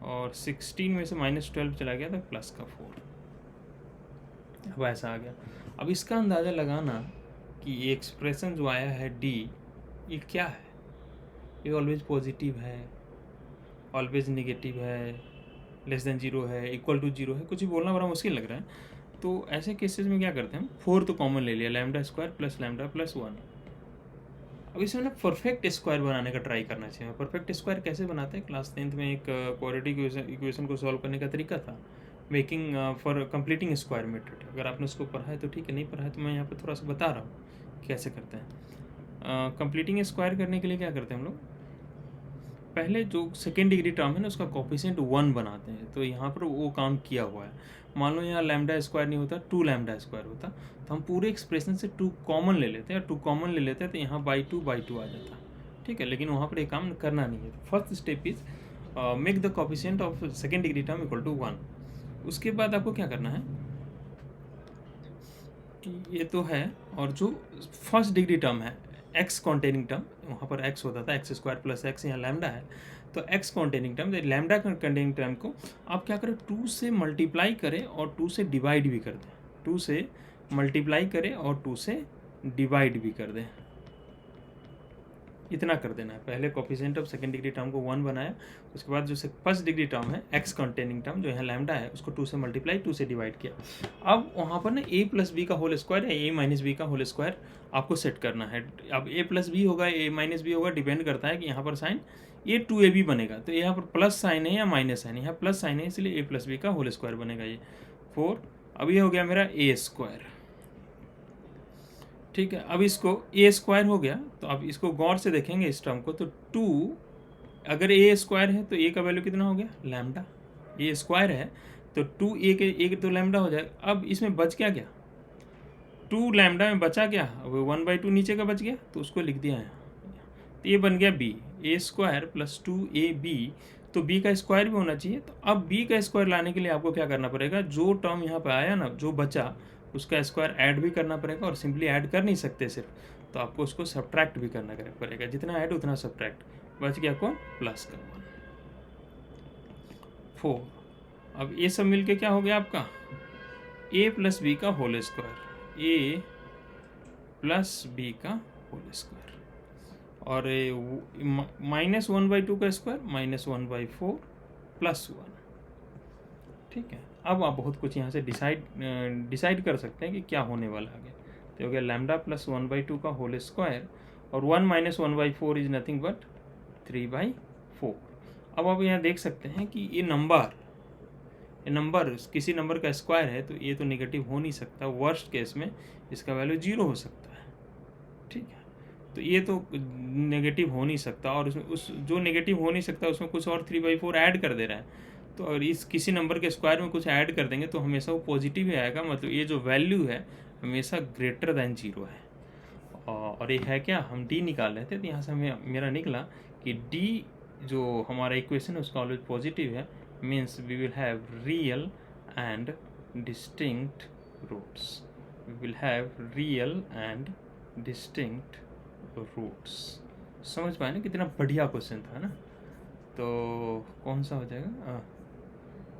और 16 में से -12 चला गया तो प्लस का 4। अब ऐसा आ गया। अब इसका अंदाज़ा लगाना कि ये एक्सप्रेशन जो आया है डी, ये क्या है, ये ऑलवेज पॉजिटिव है, ऑलवेज नेगेटिव है, लेस देन 0 है, इक्वल टू 0 है, कुछ भी बोलना बड़ा मुश्किल लग रहा है। तो ऐसे केसेस में क्या करते हैं, 4 तो कॉमन ले लिया, lambda square plus lambda plus 1। अब इसमें ना परफेक्ट स्क्वायर बनाने का ट्राई करना चाहिए। परफेक्ट स्क्वायर कैसे बनाते हैं, क्लास 10th में एक क्वाड्रेटिक इक्वेशन को सॉल्व करने का तरीका था, making for completing square method. अगर आपने उसको पढ़ा है तो ठीक है, नहीं पढ़ा है तो मैं यहाँ पे थोड़ा सा बता रहा हूँ कैसे करते हैं। कंप्लीटिंग स्क्वायर करने के लिए क्या करते हैं हम लोग, पहले जो सेकेंड डिग्री टर्म है ना उसका कोएफिशिएंट 1 बनाते हैं। तो यहाँ पर वो काम किया हुआ है। मान लो यहाँ लैम्डा स्क्वायर नहीं होता, 2 लैम्डा स्क्वायर होता, तो हम पूरे एक्सप्रेशन से 2 कॉमन ले लेते हैं, 2 कॉमन ले लेते हैं तो यहाँ बाई टू आ जाता, ठीक है। लेकिन वहाँ पर एक काम करना नहीं है। First step is make the coefficient of second degree term equal to 1। उसके बाद आपको क्या करना है कि ये तो है, और जो फर्स्ट डिग्री टर्म है एक्स कॉन्टेनिंग टर्म, वहाँ पर एक्स होता था एक्स स्क्वायर प्लस एक्स, यहाँ लैम्डा है तो x containing term, lambda containing term को आप क्या करें, 2 से मल्टीप्लाई करें और 2 से डिवाइड भी कर दें। 2 से मल्टीप्लाई करें और 2 से डिवाइड भी कर दें, इतना कर देना है। पहले coefficient of second degree term को 1 बनाया, उसके बाद जो फर्स्ट डिग्री टर्म है एक्स कंटेनिंग टर्म जो यहाँ लैम्डा है उसको 2 से मल्टीप्लाई 2 से डिवाइड किया। अब वहाँ पर ना a प्लस बी का होल स्क्वायर या a माइनस बी का होल स्क्वायर आपको सेट करना है। अब a प्लस बी होगा a माइनस बी होगा, डिपेंड करता है कि यहाँ पर साइन ये 2ab बनेगा, तो यहाँ पर प्लस साइन है या माइनस साइन है, यहाँ प्लस साइन है इसलिए a प्लस बी का होल स्क्वायर बनेगा ये 4। अब ये हो गया मेरा a स्क्वायर, ठीक है। अब इसको a स्क्वायर हो गया, तो अब इसको गौर से देखेंगे इस टर्म को, तो 2 अगर a स्क्वायर है तो a का वैल्यू कितना हो गया लैम्डा, a स्क्वायर है तो 2a के एक तो लैम्डा हो जाएगा। अब इसमें बच क्या गया 2 लैम्डा में बचा क्या, अब 1/2 नीचे का बच गया तो उसको लिख दिया है, तो ये बन गया b, a square plus 2ab, तो b का स्क्वायर भी होना चाहिए। तो अब b का स्क्वायर लाने के लिए आपको क्या करना पड़ेगा, जो टर्म यहाँ पे आया ना जो बचा उसका स्क्वायर ऐड भी करना पड़ेगा, और सिंपली ऐड कर नहीं सकते सिर्फ, तो आपको उसको सब्ट्रैक्ट भी करना पड़ेगा, जितना ऐड उतना सब्ट्रैक्ट, बच गया कौन प्लस का 1 4। अब ये सब मिलके क्या हो गया आपका a प्लस बी का whole square, a plus B का होल स्क्वायर, और -1/2 का स्क्वायर -1/4 प्लस 1, ठीक है। अब आप बहुत कुछ यहाँ से डिसाइड कर सकते हैं कि क्या होने वाला आगे। तो हो गया लैम्डा प्लस 1/2 का होल स्क्वायर, और 1 - 1/4 इज नथिंग बट 3/4। अब आप यहाँ देख सकते हैं कि ये नंबर किसी नंबर का स्क्वायर है तो ये तो नेगेटिव हो नहीं सकता, वर्स्ट केस में इसका वैल्यू 0 हो सकता है, ठीक है। तो ये तो नेगेटिव हो नहीं सकता, और उसमें उस जो नेगेटिव हो नहीं सकता उसमें कुछ और 3/4 ऐड कर दे रहा है, तो अगर इस किसी नंबर के स्क्वायर में कुछ ऐड कर देंगे तो हमेशा वो पॉजिटिव ही आएगा, मतलब ये जो वैल्यू है हमेशा ग्रेटर दैन 0 है। और ये है क्या, हम d निकाल रहे थे, तो यहाँ से हमें मेरा निकला कि d जो हमारा इक्वेशन है उसका ऑलवेज पॉजिटिव है, means we will have real and distinct roots, we will have real and distinct roots. समझ पाए ना, कितना बढ़िया क्वेश्चन था ना। तो कौन सा हो जाएगा,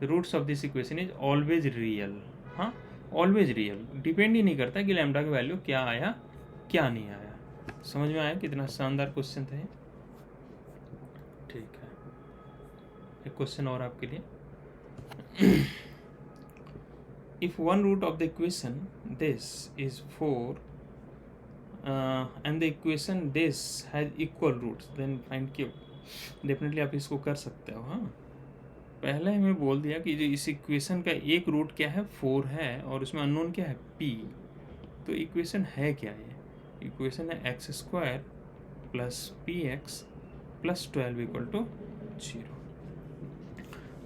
roots of this equation is always real, हाँ ऑलवेज रियल, डिपेंड ही नहीं करता कि लैम्डा की वैल्यू क्या आया क्या नहीं आया। समझ में आया, कितना शानदार क्वेश्चन था ये, ठीक है। एक क्वेश्चन और आपके लिए, if one root of the equation this is 4 and the equation this has equal roots then find q. Definitely आप इसको कर सकते हो, हाँ। पहले हमें बोल दिया कि जो इस इक्वेशन का एक रूट क्या है 4 है, और उसमें अननोन क्या है p, तो इक्वेशन है क्या, ये इक्वेशन है x square plus px plus 12 equal to 0,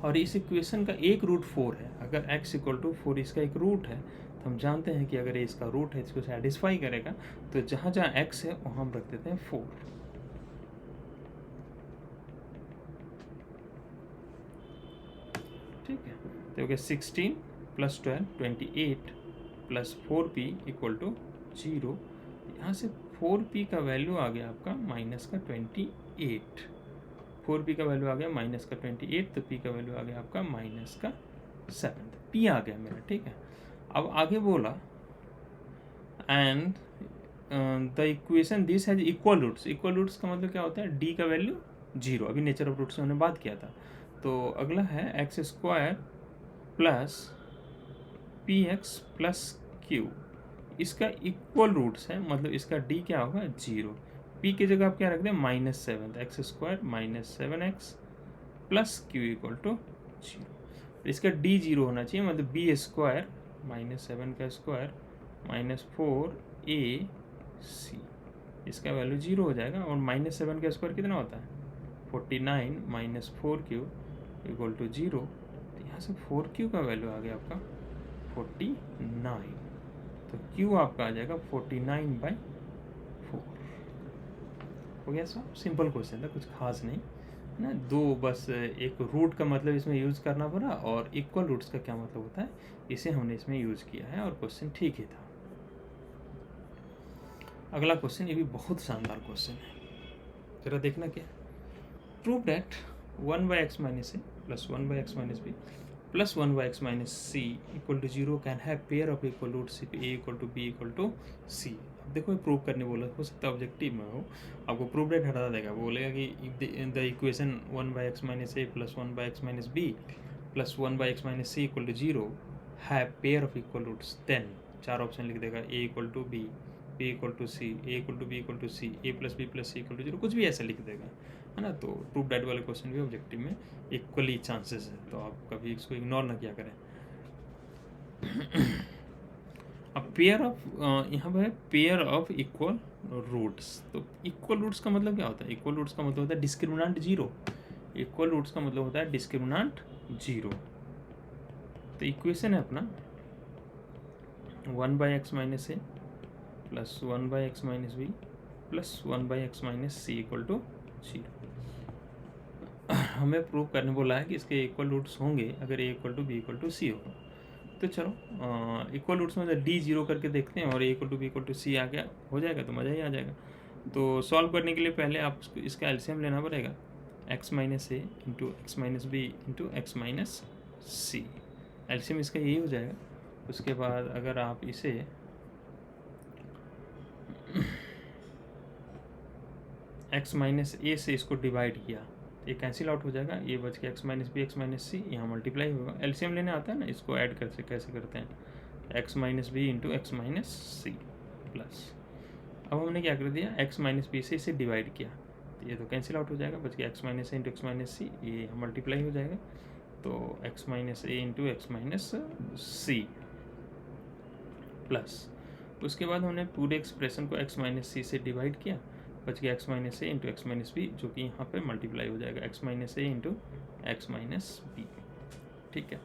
और इस इक्वेशन का एक रूट 4 है। अगर x इक्वल टू 4 इसका एक रूट है, तो हम जानते हैं कि अगर ये इसका रूट है इसको सेटिस्फाई करेगा, तो जहाँ जहाँ x है वहाँ हम रख देते हैं 4, ठीक है। तो हो गया 16 plus 12 28 plus 4p equal to 0। यहाँ से 4p का वैल्यू आ गया आपका माइनस का 28, 4p का वैल्यू आ गया माइनस का 28, तो p का वैल्यू आ गया आपका माइनस का 7, p आ गया मेरा, ठीक है। अब आगे बोला and the equation this has equal roots. Equal roots का मतलब क्या होता है, d का वैल्यू 0, अभी नेचर ऑफ रूट्स में हमने बात किया था। तो अगला है x square plus P x plus Q, इसका इक्वल रूट्स है, मतलब इसका d क्या होगा 0, p की जगह आप क्या रख दें -7, तो x square -7x plus q equal to 0। इसका d 0 होना चाहिए, मतलब b स्क्वायर -7 का स्क्वायर -4ac, इसका वैल्यू 0 हो जाएगा, और -7 का स्क्वायर कितना होता है 49 माइनस 4q इक्वल टू 0। तो यहाँ से 4q का वैल्यू आ गया आपका 49, तो q आपका आ जाएगा 49/4। हो गया सब, सिंपल क्वेश्चन था, कुछ खास नहीं ना, दो बस एक रूट का मतलब इसमें यूज़ करना पड़ा, और इक्वल रूट्स का क्या मतलब होता है इसे हमने इसमें यूज़ किया है, और क्वेश्चन ठीक ही था। अगला क्वेश्चन, ये भी बहुत शानदार क्वेश्चन है, जरा देखना क्या, prove that 1/x minus a plus 1/x minus b plus 1/x minus c equal to 0 can have pair of equal roots if a equal to b equal to c। देखो prove करने बोला, हो सकता है ऑब्जेक्टिव में हो, आपको prove that हटा देगा, वो बोलेगा कि the equation 1/x minus A plus 1/x minus B plus 1/x minus C equal to 0 have pair of equal roots, then 4 option लिख देगा, A equal to B, B equal to C, A equal to B equal to C, A plus B plus C equal to 0, कुछ भी ऐसा लिख देगा, है ना। तो प्रूव डेट वाले क्वेश्चन भी ऑब्जेक्टिव में इक्वली चांसेस है, तो आप कभी इसको इग्नोर ना किया करें। अब पेयर ऑफ, यहाँ पर है पेयर ऑफ इक्वल रूट्स। तो इक्वल रूट्स का मतलब क्या होता है? इक्वल रूट्स का मतलब होता है डिस्क्रिमिनेंट जीरो। इक्वल रूट्स का मतलब होता है डिस्क्रिमिनेंट जीरो। तो इक्वेशन है अपना 1/x minus A plus 1/x minus B plus 1/x minus C equal to 0। हमें प्रूव करने बोला है कि इसके इक्वल रूट्स होंगे अगर A equal to B equal to C होगा। तो चलो इक्वल रूट्स में डी जीरो करके देखते हैं, और A equal to B equal to C आ गया, हो जाएगा तो मज़ा ही आ जाएगा। तो सॉल्व करने के लिए पहले आप इसका एलसीएम लेना पड़ेगा, एक्स माइनस ए into x minus B into x minus C, LCM इसका यही हो जाएगा। उसके बाद अगर आप इसे एक्स माइनस ए से इसको डिवाइड किया, ये कैंसिल आउट हो जाएगा, ये बच के X minus B x minus C, यहाँ मल्टीप्लाई होगा। एलसीएम लेने आता है ना, इसको ऐड कर से कैसे करते हैं, x minus B into x minus सी प्लस, अब हमने क्या कर दिया, एक्स माइनस बी से इसे डिवाइड किया, तो ये तो कैंसिल आउट हो जाएगा, बच गया एक्स माइनस ए इंटू एक्स माइनस सी, ये मल्टीप्लाई हो जाएगा, तो एक्स माइनस ए इंटू एक्स माइनस सी प्लस, उसके बाद हमने पूरे एक्सप्रेशन को एक्स माइनस सी से डिवाइड किया, बच गया एक्स माइनस ए इंटू एक्स माइनस बी, जो कि यहाँ पे मल्टीप्लाई हो जाएगा, एक्स माइनस ए इंटू एक्स माइनस बी। ठीक है,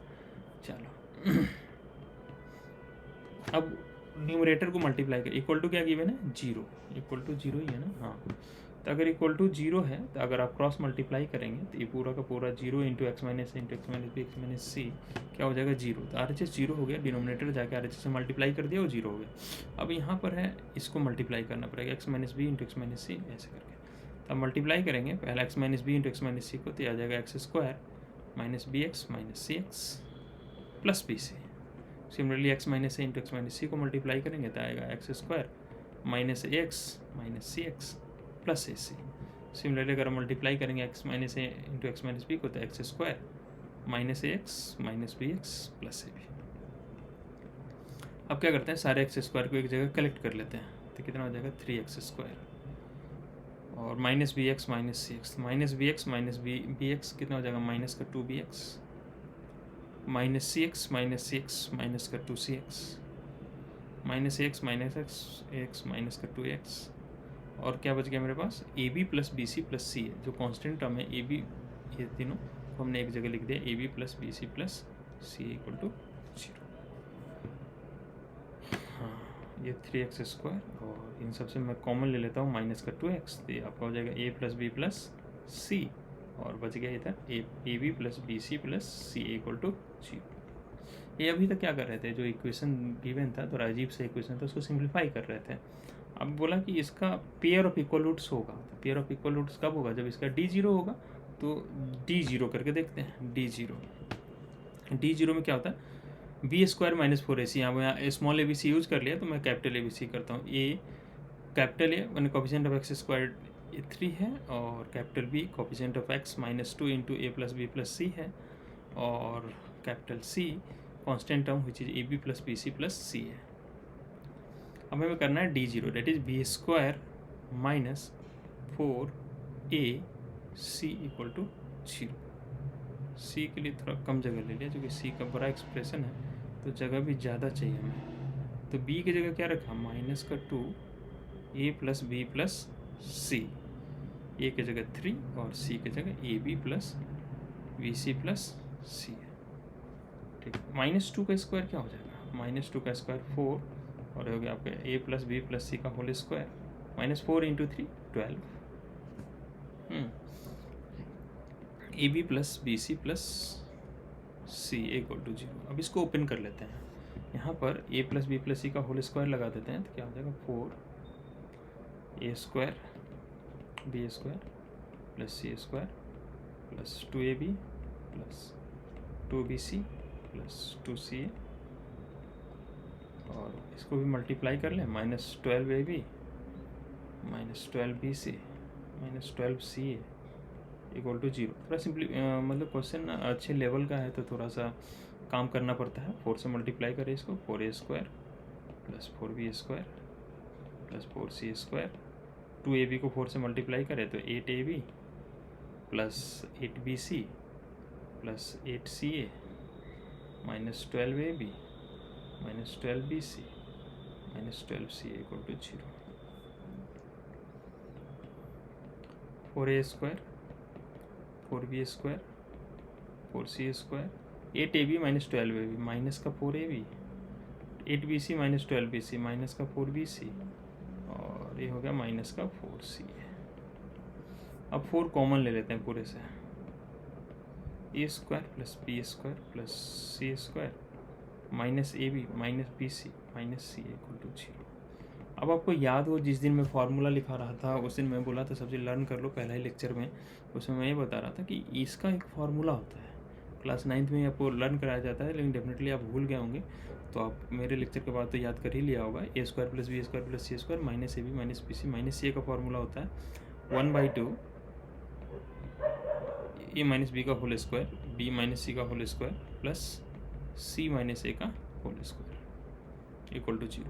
चलो अब न्यूमरेटर को मल्टीप्लाई कर, इक्वल टू क्या गिवन है, जीरो, इक्वल टू जीरो ही है ना, हाँ। तो अगर इक्वल टू जीरो है तो अगर आप क्रॉस मल्टीप्लाई करेंगे तो ये पूरा का पूरा जीरो इंटू एक्स माइनस ए into x minus B x minus C क्या हो जाएगा, जीरो। तो RHS जीरो हो गया, डिनोमिनेटर जाके RHS से मल्टीप्लाई कर दिया, वो जीरो हो गया। अब यहाँ पर है, इसको मल्टीप्लाई करना पड़ेगा, X minus B into x minus C ऐसे करके। तो अब मल्टीप्लाई करेंगे पहले X minus B into x minus C को, तो आ जाएगा x square minus B x minus सी X plus B C. Similarly X minus ए इंटू एक्स माइनस सी को मल्टीप्लाई करेंगे तो आएगा X square minus A x minus C X plus A C. Similarly अगर multiply करेंगे X minus ए into x minus b को, तो x square minus A x minus B x plus a b. अब क्या करते हैं, सारे एक्स स्क्वायर को एक जगह कलेक्ट कर लेते हैं, तो कितना हो जाएगा 3x स्क्वायर, और माइनस बी एक्स माइनस सी x, minus B x minus B X कितना हो जाएगा, माइनस का 2bx माइनस सी एक्स माइनस का 2cx माइनस एक्स माइनस का 2x, और क्या बच गया मेरे पास, A B plus B C plus C है, जो कांस्टेंट टर्म है ए बी, ये तीनों को हमने एक जगह लिख दिया, a B plus B C plus C equal to 0। हाँ, ये 3x स्क्वायर, और इन सबसे मैं कॉमन ले लेता हूँ माइनस का 2x, तो ये आपका हो जाएगा a plus B plus c, और बच गया इधर a B plus B C plus C equal to 0। ये अभी तक क्या कर रहे थे, जो इक्वेशन गिवन था, थोड़ा अजीब से इक्वेशन था, उसको सिंप्लीफाई कर रहे थे। अब बोला कि इसका पेयर ऑफ इक्वल रूट्स होगा, तो पेयर ऑफ इक्वल रूट्स कब होगा, जब इसका डी जीरो होगा। तो डी जीरो करके देखते हैं, डी जीरो में क्या होता है, बी स्क्वायर माइनस 4ac, यहाँ small a b c use कर लिया, तो मैं कैपिटल ए बी सी करता हूँ। ए कैपिटल ए मैंने कोफिशिएंट ऑफ एक्स स्क्वायर 3 है, और capital B coefficient of X minus 2 into A plus B plus C है, और capital C constant term which is A B plus B C plus C है। अब हमें करना है D zero, det is B square minus 4ac equal to 0। C के लिए थोड़ा कम जगह ले लिया, क्योंकि सी का बड़ा एक्सप्रेशन है, तो जगह भी ज़्यादा चाहिए हमें। तो बी की जगह क्या रखा, माइनस का 2 A plus B plus C, A की जगह 3 और सी की जगह A B plus B C plus C है। ठीक, माइनस 2 का स्क्वायर क्या हो जाएगा, माइनस 2 का स्क्वायर 4, और हो गया आपका a plus B plus c का whole square, minus 4 into 3 12, a B plus B C plus C equal to 0। अब इसको ओपन कर लेते हैं, यहाँ पर a plus B plus c का होल स्क्वायर लगा देते हैं, तो क्या हो जाएगा 4 A square B square plus C square plus 2ab plus 2bc plus 2ca, और इसको भी मल्टीप्लाई कर लें, -12ab -12bc -12ca equal to 0। थोड़ा सिंपली मतलब क्वेश्चन अच्छे लेवल का है तो थोड़ा सा काम करना पड़ता है। 4 से मल्टीप्लाई करें इसको, 4a² plus 4b² plus 4c²। 2ab को 4 से मल्टीप्लाई करें तो 8ab plus 8bc plus 8ca -12ab -12bc -12ca equal to 0। 4a² 4b² 4c², 8ab -12ab minus का 4ab, 8bc -12bc माइनस का 4bc, और ये हो गया माइनस का 4c। अब 4 कॉमन ले लेते हैं पूरे से, a² plus b² plus c² minus ab minus bc minus c equal to 0। अब आपको याद हो जिस दिन मैं फार्मूला लिखा रहा था उस दिन मैं बोला था सबसे लर्न कर लो, पहला ही लेक्चर में उसमें मैं ये बता रहा था कि इसका एक फार्मूला होता है। क्लास 9th में आपको लर्न कराया जाता है, लेकिन डेफिनेटली आप भूल गए होंगे, तो आप मेरे लेक्चर के बाद तो याद कर ही लिया होगा। a² plus b² plus c² minus ab minus bc minus c का फार्मूला होता है 1/2 a माइनस b का whole square b minus c का whole square plus c minus a का होल स्क्वायर इक्वल टू 0।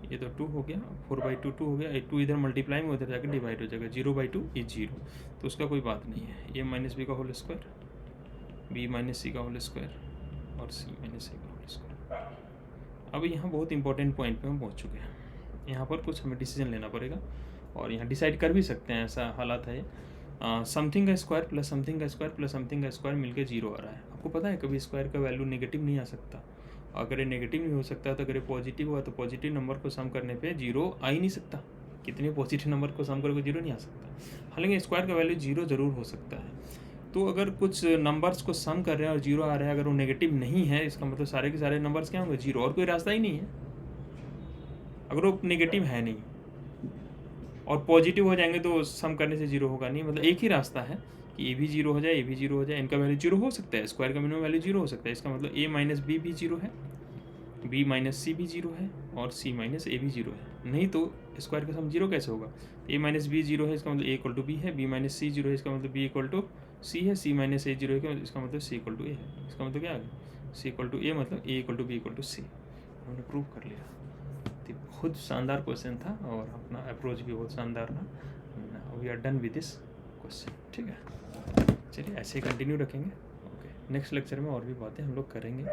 ये तो 2 हो गया, 4/2 2 हो गया, 2 इधर मल्टीप्लाई में उधर जाकर डिवाइड हो जाएगा, 0/2 ये 0, तो उसका कोई बात नहीं है। a माइनस b का whole square b minus c का होल स्क्वायर और c माइनस a का होल स्क्वायर। अब यहाँ बहुत इंपॉर्टेंट पॉइंट पे हम पहुँच चुके हैं। यहाँ पर कुछ हमें डिसीजन लेना पड़ेगा और यहाँ डिसाइड कर भी सकते हैं, ऐसा हालात है। समथिंग का स्क्वायर प्लस समथिंग का स्क्वायर प्लस समथिंग का स्क्वायर मिलकर 0 आ रहा है। आपको पता है कभी स्क्वायर का वैल्यू नेगेटिव नहीं आ सकता, अगर ये नेगेटिव नहीं हो सकता तो अगर ये पॉजिटिव हुआ तो पॉजिटिव नंबर को सम करने पे 0 आ ही नहीं सकता। कितने पॉजिटिव नंबर को सम करके 0 नहीं आ सकता, हालांकि स्क्वायर का वैल्यू 0 ज़रूर हो सकता है। तो अगर कुछ नंबर्स को सम कर रहे हैं और 0 आ रहा है, अगर वो नेगेटिव नहीं है इसका मतलब सारे के सारे नंबर्स क्या होंगे 0, और कोई रास्ता ही नहीं है। अगर वो नेगेटिव है नहीं और पॉजिटिव हो जाएंगे तो सम करने से 0 होगा नहीं, मतलब एक ही रास्ता है कि ये भी 0 हो जाए, ये भी 0 हो जाए, इनका वैल्यू 0 हो सकता है, स्क्वायर का मिनिमम वैल्यू 0 हो सकता है। इसका मतलब a माइनस बी भी 0 है, b माइनस सी भी 0 है और c माइनस ए भी 0 है। नहीं तो स्क्वायर का सम 0 कैसे होगा? a माइनस बी 0 है, इसका मतलब a इक्वल टू b है, b माइनस सी 0 है, इसका मतलब b इक्वल टू c है, c माइनस ए 0 है, इसका मतलब c इक्वल टू a है। इसका मतलब क्या है? c इक्वल टू a मतलब a equal to b equal to c। हमने प्रूव कर लिया। तो बहुत शानदार क्वेश्चन था और अपना अप्रोच भी बहुत शानदार था। We are done with this question, ठीक है। चलिए ऐसे ही कंटिन्यू रखेंगे। ओके, नेक्स्ट लेक्चर में और भी बातें हम लोग करेंगे।